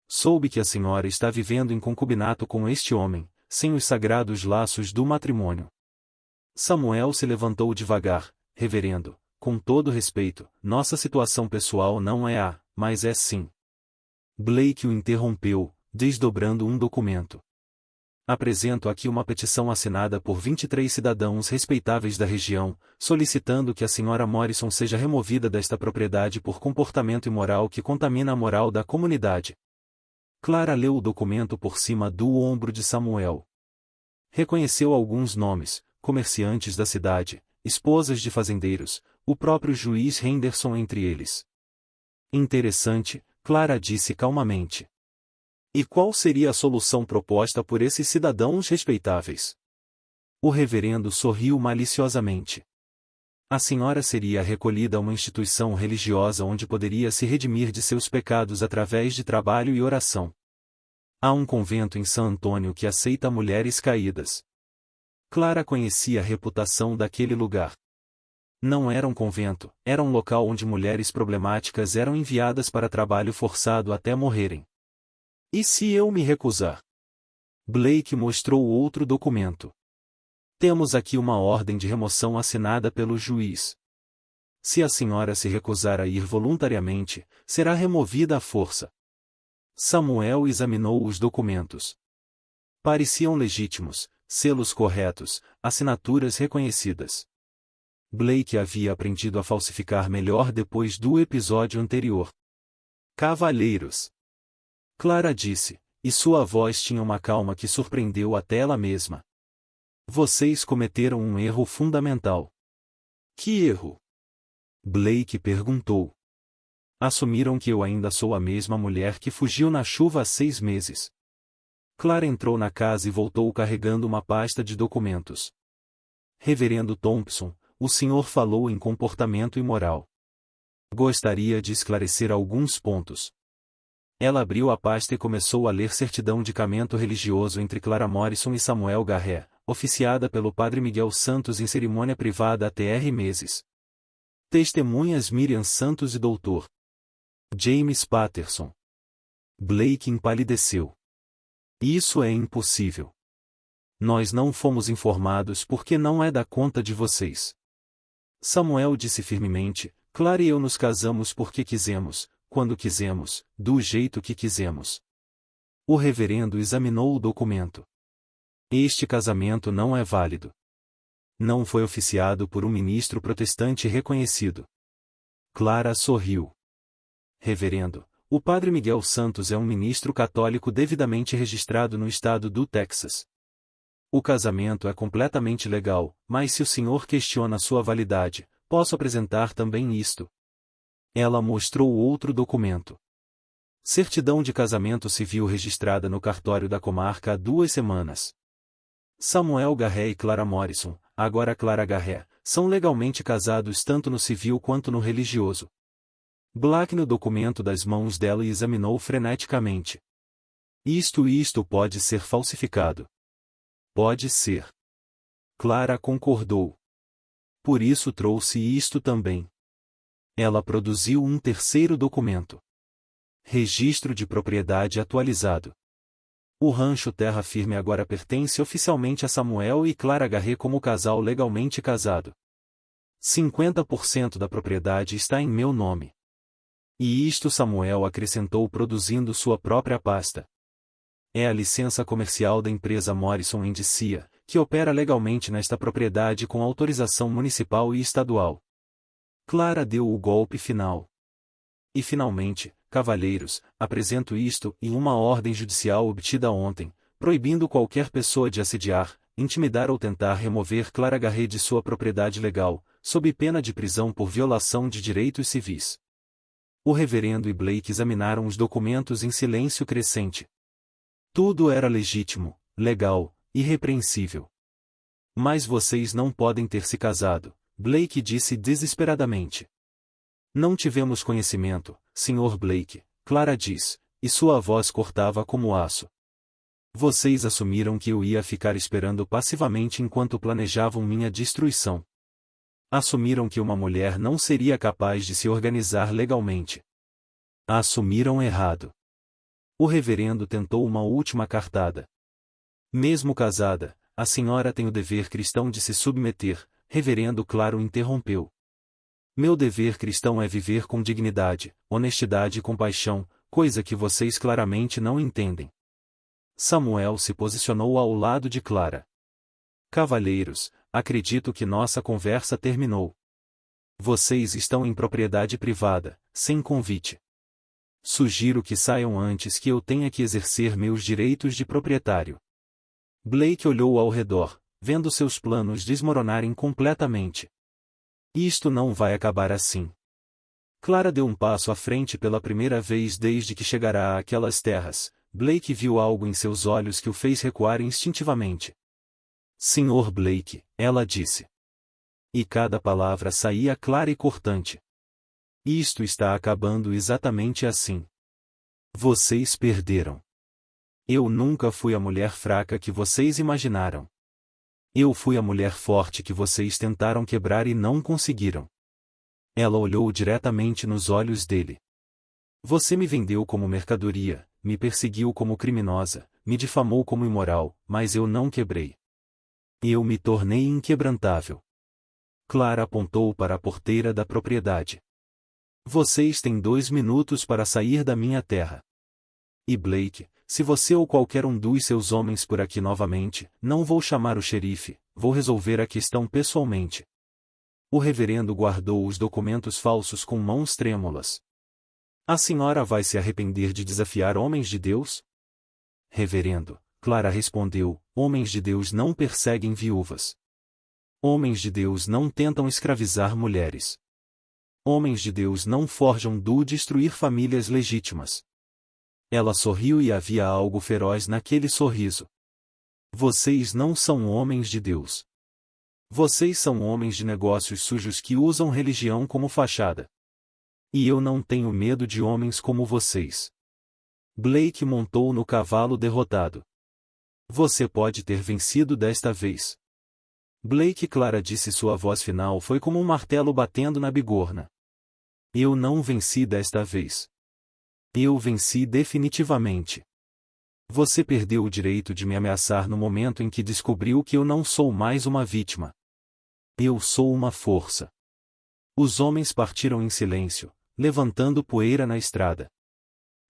Soube que a senhora está vivendo em concubinato com este homem, sem os sagrados laços do matrimônio. Samuel se levantou devagar, reverendo, com todo respeito, nossa situação pessoal não é a, mas é sim. Blake o interrompeu, desdobrando um documento. Apresento aqui uma petição assinada por 23 cidadãos respeitáveis da região, solicitando que a Sra. Morrison seja removida desta propriedade por comportamento imoral que contamina a moral da comunidade. Clara leu o documento por cima do ombro de Samuel. Reconheceu alguns nomes, comerciantes da cidade, esposas de fazendeiros, o próprio juiz Henderson entre eles. Interessante, Clara disse calmamente. E qual seria a solução proposta por esses cidadãos respeitáveis? O reverendo sorriu maliciosamente. A senhora seria recolhida a uma instituição religiosa onde poderia se redimir de seus pecados através de trabalho e oração. Há um convento em San Antônio que aceita mulheres caídas. Clara conhecia a reputação daquele lugar. Não era um convento, era um local onde mulheres problemáticas eram enviadas para trabalho forçado até morrerem. E se eu me recusar? Blake mostrou outro documento. Temos aqui uma ordem de remoção assinada pelo juiz. Se a senhora se recusar a ir voluntariamente, será removida à força. Samuel examinou os documentos. Pareciam legítimos, selos corretos, assinaturas reconhecidas. Blake havia aprendido a falsificar melhor depois do episódio anterior. Cavalheiros! Clara disse, e sua voz tinha uma calma que surpreendeu até ela mesma. Vocês cometeram um erro fundamental. Que erro? Blake perguntou. Assumiram que eu ainda sou a mesma mulher que fugiu na chuva há 6 meses. Clara entrou na casa e voltou carregando uma pasta de documentos. Reverendo Thompson, o senhor falou em comportamento imoral. Gostaria de esclarecer alguns pontos. Ela abriu a pasta e começou a ler certidão de casamento religioso entre Clara Morrison e Samuel Garrett, oficiada pelo padre Miguel Santos em cerimônia privada há 3 meses. Testemunhas Miriam Santos e Dr. James Patterson. Blake empalideceu. Isso é impossível. Nós não fomos informados porque não é da conta de vocês. Samuel disse firmemente, Clara e eu nos casamos porque quisemos, quando quisemos, do jeito que quisemos. O reverendo examinou o documento. Este casamento não é válido. Não foi oficiado por um ministro protestante reconhecido. Clara sorriu. Reverendo, o padre Miguel Santos é um ministro católico devidamente registrado no estado do Texas. O casamento é completamente legal, mas se o senhor questiona sua validade, posso apresentar também isto. Ela mostrou outro documento. Certidão de casamento civil registrada no cartório da comarca há 2 semanas. Samuel Garrett e Clara Morrison, agora Clara Garrett, são legalmente casados tanto no civil quanto no religioso. Blake no documento das mãos dela e examinou freneticamente. Isto pode ser falsificado. Pode ser. Clara concordou. Por isso trouxe isto também. Ela produziu um terceiro documento. Registro de propriedade atualizado. O rancho Terra Firme agora pertence oficialmente a Samuel e Clara Garrett como casal legalmente casado. 50% da propriedade está em meu nome. E isto Samuel acrescentou produzindo sua própria pasta. É a licença comercial da empresa Morrison D.C., que opera legalmente nesta propriedade com autorização municipal e estadual. Clara deu o golpe final. E finalmente, cavalheiros, apresento isto em uma ordem judicial obtida ontem, proibindo qualquer pessoa de assediar, intimidar ou tentar remover Clara Garrett de sua propriedade legal, sob pena de prisão por violação de direitos civis. O reverendo e Blake examinaram os documentos em silêncio crescente. Tudo era legítimo, legal, irrepreensível. Mas vocês não podem ter se casado, Blake disse desesperadamente. Não tivemos conhecimento, Sr. Blake, Clara diz, e sua voz cortava como aço. Vocês assumiram que eu ia ficar esperando passivamente enquanto planejavam minha destruição. Assumiram que uma mulher não seria capaz de se organizar legalmente. Assumiram errado. O reverendo tentou uma última cartada. Mesmo casada, a senhora tem o dever cristão de se submeter, reverendo Claro interrompeu. Meu dever cristão é viver com dignidade, honestidade e compaixão, coisa que vocês claramente não entendem. Samuel se posicionou ao lado de Clara. Cavalheiros, acredito que nossa conversa terminou. Vocês estão em propriedade privada, sem convite. Sugiro que saiam antes que eu tenha que exercer meus direitos de proprietário. Blake olhou ao redor, vendo seus planos desmoronarem completamente. Isto não vai acabar assim. Clara deu um passo à frente pela primeira vez desde que chegará àquelas terras. Blake viu algo em seus olhos que o fez recuar instintivamente. Sr. Blake, ela disse. E cada palavra saía clara e cortante. Isto está acabando exatamente assim. Vocês perderam. Eu nunca fui a mulher fraca que vocês imaginaram. Eu fui a mulher forte que vocês tentaram quebrar e não conseguiram. Ela olhou diretamente nos olhos dele. Você me vendeu como mercadoria, me perseguiu como criminosa, me difamou como imoral, mas eu não quebrei. Eu me tornei inquebrantável. Clara apontou para a porteira da propriedade. Vocês têm 2 minutos para sair da minha terra. E Blake, se você ou qualquer um dos seus homens por aqui novamente, não vou chamar o xerife, vou resolver a questão pessoalmente. O reverendo guardou os documentos falsos com mãos trêmulas. A senhora vai se arrepender de desafiar homens de Deus? Reverendo, Clara respondeu, homens de Deus não perseguem viúvas. Homens de Deus não tentam escravizar mulheres. Homens de Deus não forjam de destruir famílias legítimas. Ela sorriu e havia algo feroz naquele sorriso. Vocês não são homens de Deus. Vocês são homens de negócios sujos que usam religião como fachada. E eu não tenho medo de homens como vocês. Blake montou no cavalo derrotado. Você pode ter vencido desta vez. Blake, Clara disse, sua voz final foi como um martelo batendo na bigorna. Eu não venci desta vez. Eu venci definitivamente. Você perdeu o direito de me ameaçar no momento em que descobriu que eu não sou mais uma vítima. Eu sou uma força. Os homens partiram em silêncio, levantando poeira na estrada.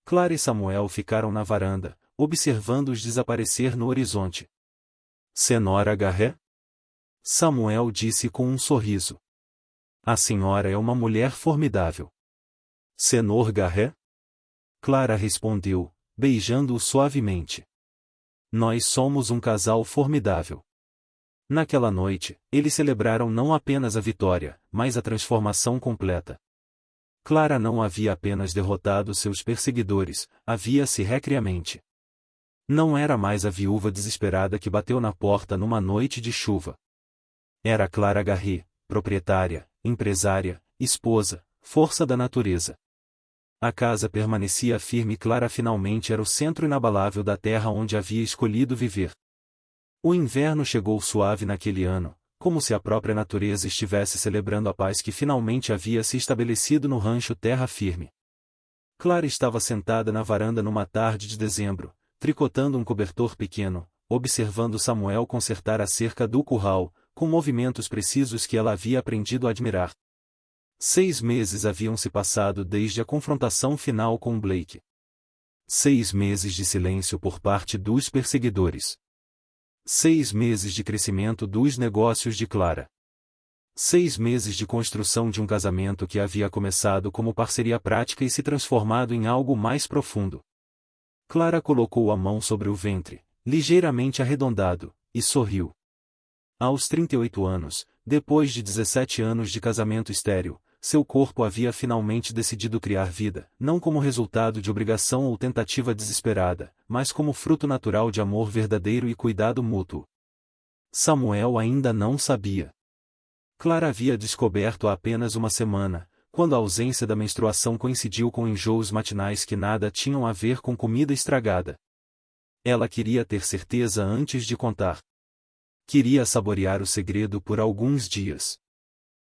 Clara e Samuel ficaram na varanda, observando-os desaparecer no horizonte. Senhora Garré? Samuel disse com um sorriso. A senhora é uma mulher formidável. Senhor Garré? Clara respondeu, beijando-o suavemente. Nós somos um casal formidável. Naquela noite, eles celebraram não apenas a vitória, mas a transformação completa. Clara não havia apenas derrotado seus perseguidores, havia-se recriamente. Não era mais a viúva desesperada que bateu na porta numa noite de chuva. Era Clara Garré, proprietária, empresária, esposa, força da natureza. A casa permanecia firme e Clara finalmente era o centro inabalável da terra onde havia escolhido viver. O inverno chegou suave naquele ano, como se a própria natureza estivesse celebrando a paz que finalmente havia se estabelecido no rancho Terra Firme. Clara estava sentada na varanda numa tarde de dezembro, tricotando um cobertor pequeno, observando Samuel consertar a cerca do curral, com movimentos precisos que ela havia aprendido a admirar. 6 meses haviam se passado desde a confrontação final com Blake. 6 meses de silêncio por parte dos perseguidores. 6 meses de crescimento dos negócios de Clara. 6 meses de construção de um casamento que havia começado como parceria prática e se transformado em algo mais profundo. Clara colocou a mão sobre o ventre, ligeiramente arredondado, e sorriu. Aos 38 anos, depois de 17 anos de casamento estéril, seu corpo havia finalmente decidido criar vida, não como resultado de obrigação ou tentativa desesperada, mas como fruto natural de amor verdadeiro e cuidado mútuo. Samuel ainda não sabia. Clara havia descoberto há apenas uma semana, quando a ausência da menstruação coincidiu com enjoos matinais que nada tinham a ver com comida estragada. Ela queria ter certeza antes de contar. Queria saborear o segredo por alguns dias.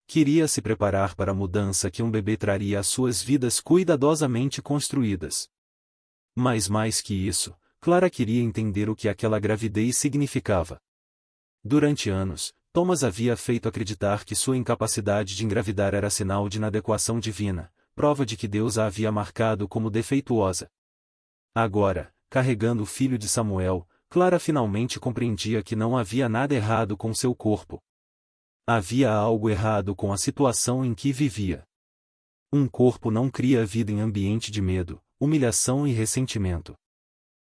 Queria se preparar para a mudança que um bebê traria às suas vidas cuidadosamente construídas. Mas mais que isso, Clara queria entender o que aquela gravidez significava. Durante anos, Thomas havia feito acreditar que sua incapacidade de engravidar era sinal de inadequação divina, prova de que Deus a havia marcado como defeituosa. Agora, carregando o filho de Samuel, Clara finalmente compreendia que não havia nada errado com seu corpo. Havia algo errado com a situação em que vivia. Um corpo não cria vida em ambiente de medo, humilhação e ressentimento.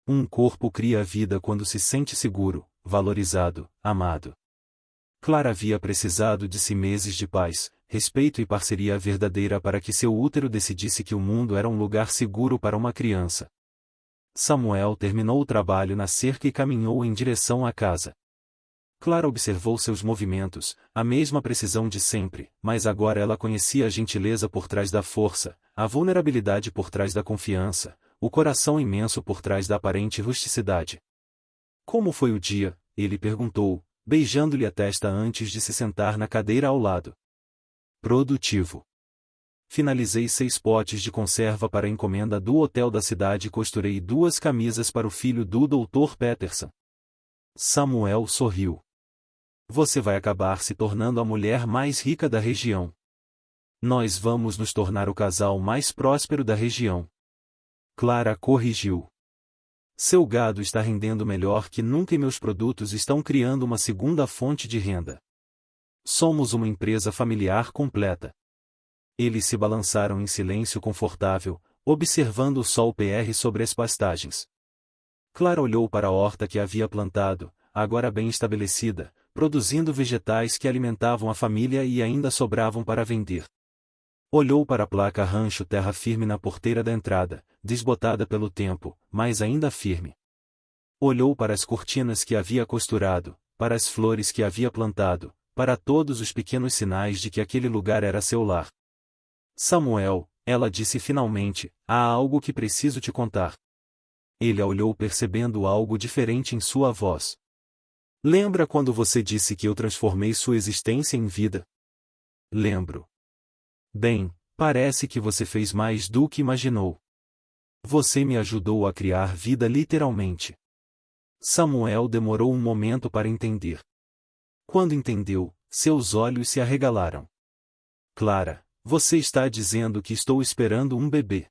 Um corpo cria vida quando se sente seguro, valorizado, amado. Clara havia precisado de 6 meses de paz, respeito e parceria verdadeira para que seu útero decidisse que o mundo era um lugar seguro para uma criança. Samuel terminou o trabalho na cerca e caminhou em direção à casa. Clara observou seus movimentos, a mesma precisão de sempre, mas agora ela conhecia a gentileza por trás da força, a vulnerabilidade por trás da confiança, o coração imenso por trás da aparente rusticidade. Como foi o dia? Ele perguntou, beijando-lhe a testa antes de se sentar na cadeira ao lado. Produtivo. finalizei 6 potes de conserva para a encomenda do hotel da cidade e costurei 2 camisas para o filho do Dr. Peterson. Samuel sorriu. Você vai acabar se tornando a mulher mais rica da região. Nós vamos nos tornar o casal mais próspero da região. Clara corrigiu. Seu gado está rendendo melhor que nunca e meus produtos estão criando uma segunda fonte de renda. Somos uma empresa familiar completa. Eles se balançaram em silêncio confortável, observando o sol PR sobre as pastagens. Clara olhou para a horta que havia plantado, agora bem estabelecida, produzindo vegetais que alimentavam a família e ainda sobravam para vender. Olhou para a placa Rancho Terra Firme na porteira da entrada, desbotada pelo tempo, mas ainda firme. Olhou para as cortinas que havia costurado, para as flores que havia plantado, para todos os pequenos sinais de que aquele lugar era seu lar. Samuel, ela disse finalmente, há algo que preciso te contar. Ele a olhou percebendo algo diferente em sua voz. Lembra quando você disse que eu transformei sua existência em vida? Lembro. Bem, parece que você fez mais do que imaginou. Você me ajudou a criar vida literalmente. Samuel demorou um momento para entender. Quando entendeu, seus olhos se arregalaram. Clara, você está dizendo que estou esperando um bebê.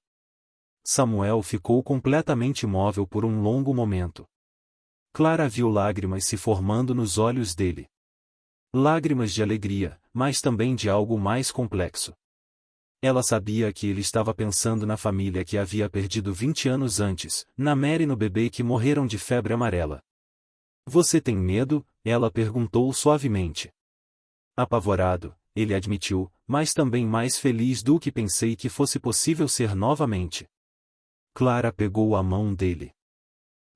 Samuel ficou completamente imóvel por um longo momento. Clara viu lágrimas se formando nos olhos dele. Lágrimas de alegria, mas também de algo mais complexo. Ela sabia que ele estava pensando na família que havia perdido 20 anos antes, na Mary e no bebê que morreram de febre amarela. Você tem medo? Ela perguntou suavemente. Apavorado, ele admitiu, mas também mais feliz do que pensei que fosse possível ser novamente. Clara pegou a mão dele.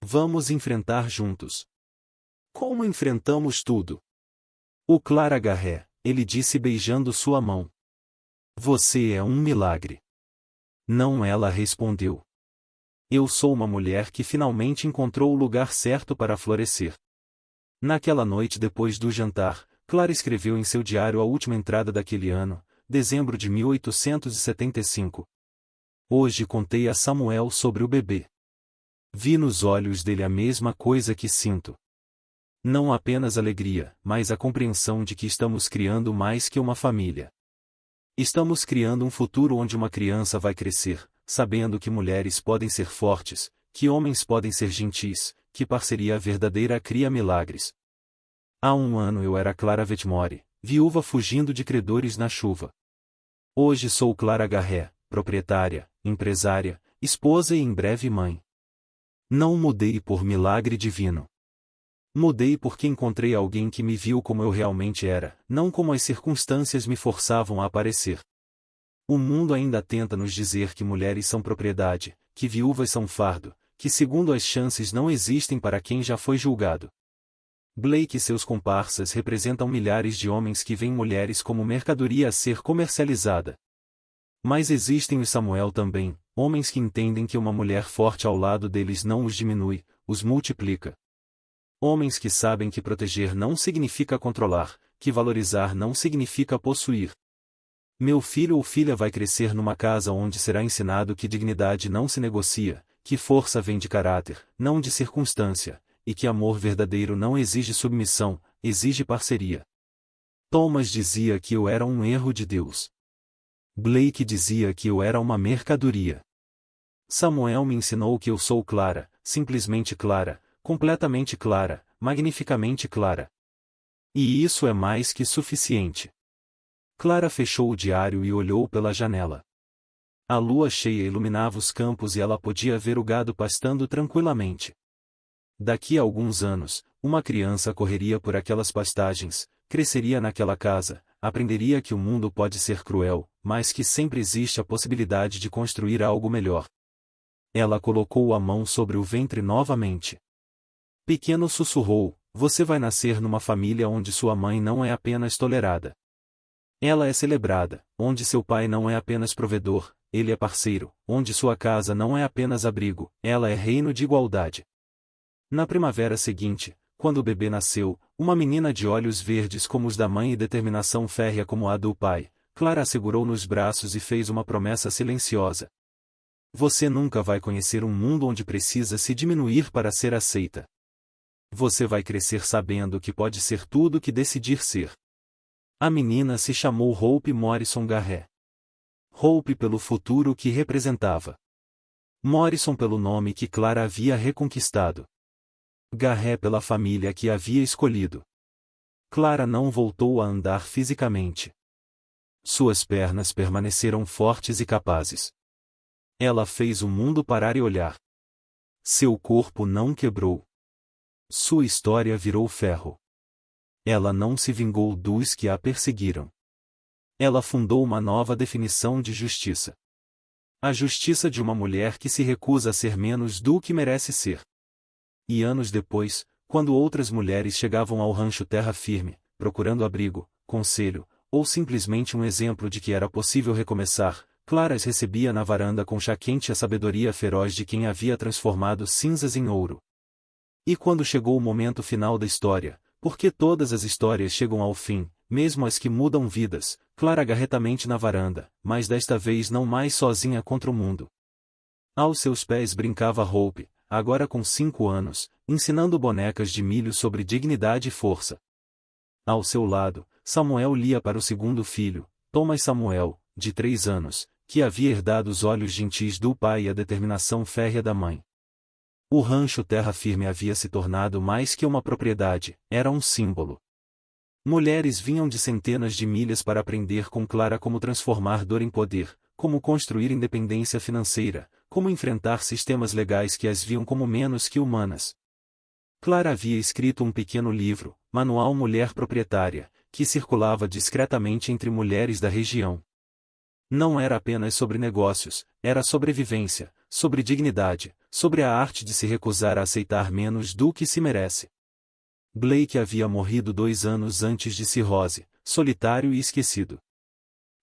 Vamos enfrentar juntos. Como enfrentamos tudo? O Clara Garré, ele disse beijando sua mão. Você é um milagre. Não, ela respondeu. Eu sou uma mulher que finalmente encontrou o lugar certo para florescer. Naquela noite depois do jantar, Clara escreveu em seu diário a última entrada daquele ano, dezembro de 1875. Hoje contei a Samuel sobre o bebê. Vi nos olhos dele a mesma coisa que sinto. Não apenas alegria, mas a compreensão de que estamos criando mais que uma família. Estamos criando um futuro onde uma criança vai crescer, sabendo que mulheres podem ser fortes, que homens podem ser gentis, que parceria verdadeira cria milagres. Há um ano eu era Clara Vetmore, viúva fugindo de credores na chuva. Hoje sou Clara Garré, proprietária, empresária, esposa e em breve mãe. Não mudei por milagre divino. Mudei porque encontrei alguém que me viu como eu realmente era, não como as circunstâncias me forçavam a aparecer. O mundo ainda tenta nos dizer que mulheres são propriedade, que viúvas são fardo, que segundo as chances não existem para quem já foi julgado. Blake e seus comparsas representam milhares de homens que veem mulheres como mercadoria a ser comercializada. Mas existem os Samuel também, homens que entendem que uma mulher forte ao lado deles não os diminui, os multiplica. Homens que sabem que proteger não significa controlar, que valorizar não significa possuir. Meu filho ou filha vai crescer numa casa onde será ensinado que dignidade não se negocia, que força vem de caráter, não de circunstância, e que amor verdadeiro não exige submissão, exige parceria. Thomas dizia que eu era um erro de Deus. Blake dizia que eu era uma mercadoria. Samuel me ensinou que eu sou clara, simplesmente clara, completamente clara, magnificamente clara. E isso é mais que suficiente. Clara fechou o diário e olhou pela janela. A lua cheia iluminava os campos e ela podia ver o gado pastando tranquilamente. Daqui a alguns anos, uma criança correria por aquelas pastagens, cresceria naquela casa, aprenderia que o mundo pode ser cruel, mas que sempre existe a possibilidade de construir algo melhor. Ela colocou a mão sobre o ventre novamente. Pequeno sussurrou, você vai nascer numa família onde sua mãe não é apenas tolerada. Ela é celebrada, onde seu pai não é apenas provedor, ele é parceiro, onde sua casa não é apenas abrigo, ela é reino de igualdade. Na primavera seguinte, quando o bebê nasceu, uma menina de olhos verdes como os da mãe e determinação férrea como a do pai, Clara a segurou nos braços e fez uma promessa silenciosa. Você nunca vai conhecer um mundo onde precisa se diminuir para ser aceita. Você vai crescer sabendo que pode ser tudo o que decidir ser. A menina se chamou Hope Morrison Garrett. Hope pelo futuro que representava. Morrison pelo nome que Clara havia reconquistado. Garrett pela família que havia escolhido. Clara não voltou a andar fisicamente. Suas pernas permaneceram fortes e capazes. Ela fez o mundo parar e olhar. Seu corpo não quebrou. Sua história virou ferro. Ela não se vingou dos que a perseguiram. Ela fundou uma nova definição de justiça. A justiça de uma mulher que se recusa a ser menos do que merece ser. E anos depois, quando outras mulheres chegavam ao rancho Terra Firme, procurando abrigo, conselho, ou simplesmente um exemplo de que era possível recomeçar, Clara as recebia na varanda com chá quente e a sabedoria feroz de quem havia transformado cinzas em ouro. E quando chegou o momento final da história, porque todas as histórias chegam ao fim, mesmo as que mudam vidas, Clara agarretamente na varanda, mas desta vez não mais sozinha contra o mundo. Aos seus pés brincava Hope, agora com 5 anos, ensinando bonecas de milho sobre dignidade e força. Ao seu lado, Samuel lia para o segundo filho, Thomas Samuel, de 3 anos, que havia herdado os olhos gentis do pai e a determinação férrea da mãe. O rancho Terra Firme havia se tornado mais que uma propriedade, era um símbolo. Mulheres vinham de centenas de milhas para aprender com Clara como transformar dor em poder, como construir independência financeira, como enfrentar sistemas legais que as viam como menos que humanas. Clara havia escrito um pequeno livro, Manual Mulher Proprietária, que circulava discretamente entre mulheres da região. Não era apenas sobre negócios, era sobrevivência, sobre dignidade, sobre a arte de se recusar a aceitar menos do que se merece. Blake havia morrido 2 anos antes de cirrose, solitário e esquecido.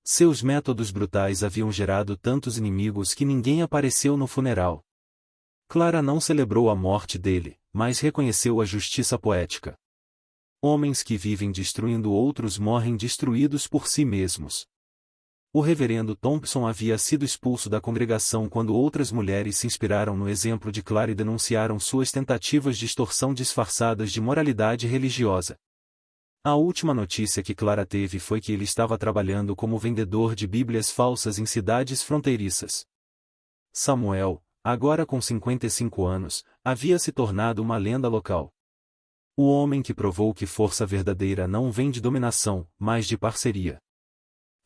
Seus métodos brutais haviam gerado tantos inimigos que ninguém apareceu no funeral. Clara não celebrou a morte dele, mas reconheceu a justiça poética. Homens que vivem destruindo outros morrem destruídos por si mesmos. O reverendo Thompson havia sido expulso da congregação quando outras mulheres se inspiraram no exemplo de Clara e denunciaram suas tentativas de extorsão disfarçadas de moralidade religiosa. A última notícia que Clara teve foi que ele estava trabalhando como vendedor de bíblias falsas em cidades fronteiriças. Samuel, agora com 55 anos, havia se tornado uma lenda local. O homem que provou que força verdadeira não vem de dominação, mas de parceria.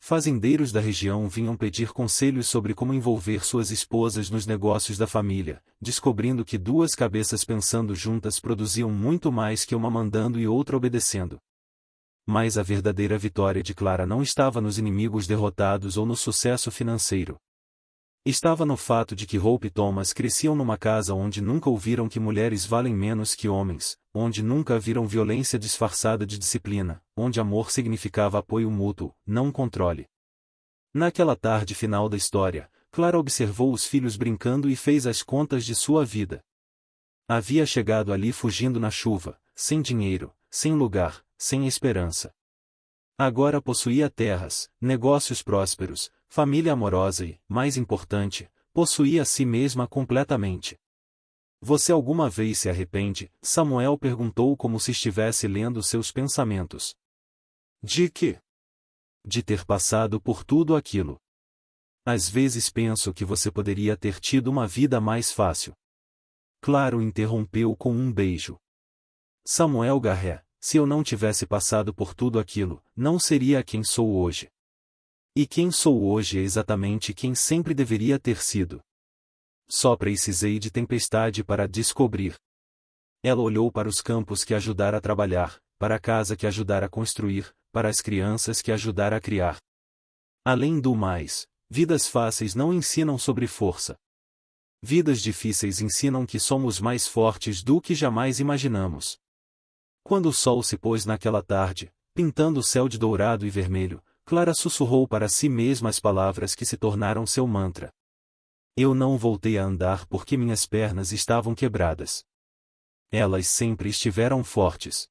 Fazendeiros da região vinham pedir conselhos sobre como envolver suas esposas nos negócios da família, descobrindo que 2 cabeças pensando juntas produziam muito mais que uma mandando e outra obedecendo. Mas a verdadeira vitória de Clara não estava nos inimigos derrotados ou no sucesso financeiro. Estava no fato de que Hope e Thomas cresciam numa casa onde nunca ouviram que mulheres valem menos que homens, onde nunca viram violência disfarçada de disciplina, onde amor significava apoio mútuo, não controle. Naquela tarde final da história, Clara observou os filhos brincando e fez as contas de sua vida. Havia chegado ali fugindo na chuva, sem dinheiro, sem lugar, sem esperança. Agora possuía terras, negócios prósperos, família amorosa e, mais importante, possuía a si mesma completamente. Você alguma vez se arrepende? Samuel perguntou como se estivesse lendo seus pensamentos. De quê? De ter passado por tudo aquilo. Às vezes penso que você poderia ter tido uma vida mais fácil. Claro, interrompeu com um beijo. Samuel Garrett, se eu não tivesse passado por tudo aquilo, não seria quem sou hoje. E quem sou hoje é exatamente quem sempre deveria ter sido. Só precisei de tempestade para descobrir. Ela olhou para os campos que ajudara a trabalhar, para a casa que ajudara a construir, para as crianças que ajudara a criar. Além do mais, vidas fáceis não ensinam sobre força. Vidas difíceis ensinam que somos mais fortes do que jamais imaginamos. Quando o sol se pôs naquela tarde, pintando o céu de dourado e vermelho, Clara sussurrou para si mesma as palavras que se tornaram seu mantra. Eu não voltei a andar porque minhas pernas estavam quebradas. Elas sempre estiveram fortes.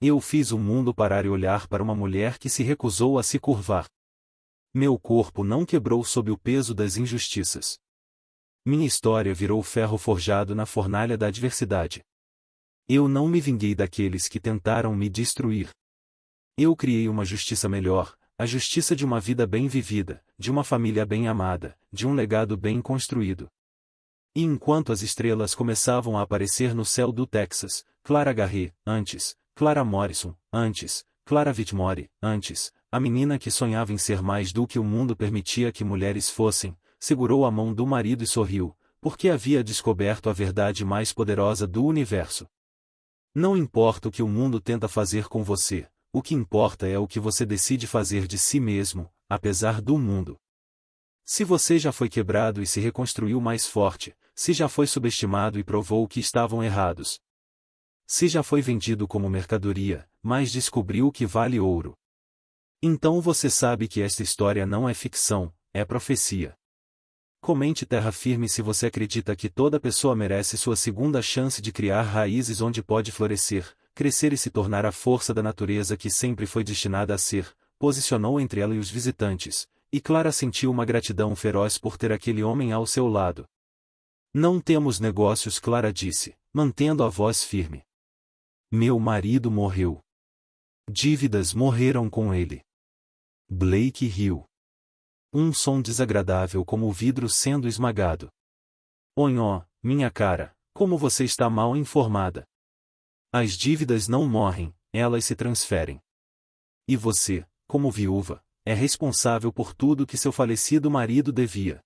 Eu fiz o mundo parar e olhar para uma mulher que se recusou a se curvar. Meu corpo não quebrou sob o peso das injustiças. Minha história virou ferro forjado na fornalha da adversidade. Eu não me vinguei daqueles que tentaram me destruir. Eu criei uma justiça melhor, a justiça de uma vida bem vivida, de uma família bem amada, de um legado bem construído. E enquanto as estrelas começavam a aparecer no céu do Texas, Clara Garrett, antes, Clara Morrison, antes, Clara Whitmore, antes, a menina que sonhava em ser mais do que o mundo permitia que mulheres fossem, segurou a mão do marido e sorriu, porque havia descoberto a verdade mais poderosa do universo. Não importa o que o mundo tenta fazer com você, o que importa é o que você decide fazer de si mesmo, apesar do mundo. Se você já foi quebrado e se reconstruiu mais forte, se já foi subestimado e provou que estavam errados. Se já foi vendido como mercadoria, mas descobriu que vale ouro. Então você sabe que esta história não é ficção, é profecia. Comente terra firme se você acredita que toda pessoa merece sua segunda chance de criar raízes onde pode florescer, crescer e se tornar a força da natureza que sempre foi destinada a ser, posicionou entre ela e os visitantes, e Clara sentiu uma gratidão feroz por ter aquele homem ao seu lado. Não temos negócios, Clara disse, mantendo a voz firme. Meu marido morreu. Dívidas morreram com ele. Blake riu. Um som desagradável como o vidro sendo esmagado. Onhó, minha cara, como você está mal informada. As dívidas não morrem, elas se transferem. E você, como viúva, é responsável por tudo que seu falecido marido devia.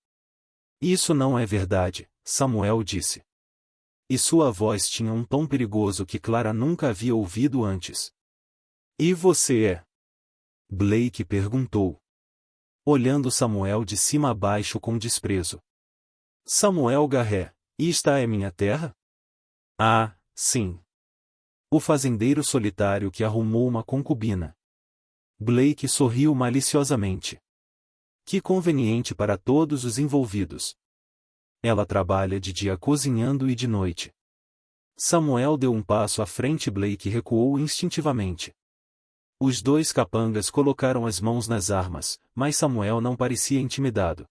Isso não é verdade, Samuel disse. E sua voz tinha um tom perigoso que Clara nunca havia ouvido antes. E você é? Blake perguntou. Olhando Samuel de cima a baixo com desprezo. Samuel Garrett, e esta é minha terra? Ah, sim. O fazendeiro solitário que arrumou uma concubina. Blake sorriu maliciosamente. Que conveniente para todos os envolvidos. Ela trabalha de dia cozinhando e de noite. Samuel deu um passo à frente e Blake recuou instintivamente. Os dois capangas colocaram as mãos nas armas, mas Samuel não parecia intimidado.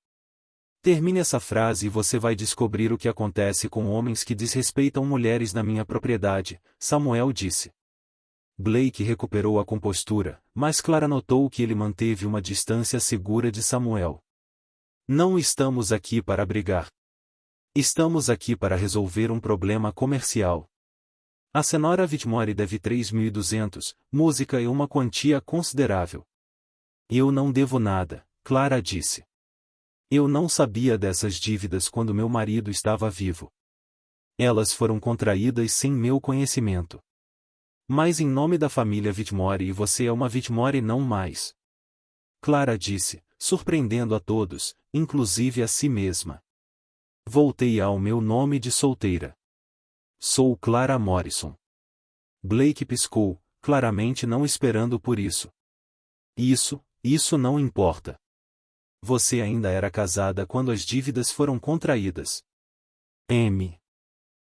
Termine essa frase e você vai descobrir o que acontece com homens que desrespeitam mulheres na minha propriedade, Samuel disse. Blake recuperou a compostura, mas Clara notou que ele manteve uma distância segura de Samuel. Não estamos aqui para brigar. Estamos aqui para resolver um problema comercial. A senhora Whitmore deve 3.200, música e uma quantia considerável. Eu não devo nada, Clara disse. Eu não sabia dessas dívidas quando meu marido estava vivo. Elas foram contraídas sem meu conhecimento. Mas em nome da família Whitmore e você é uma Whitmore não mais. Clara disse, surpreendendo a todos, inclusive a si mesma. Voltei ao meu nome de solteira. Sou Clara Morrison. Blake piscou, claramente não esperando por isso. Isso não importa. Você ainda era casada quando as dívidas foram contraídas. M.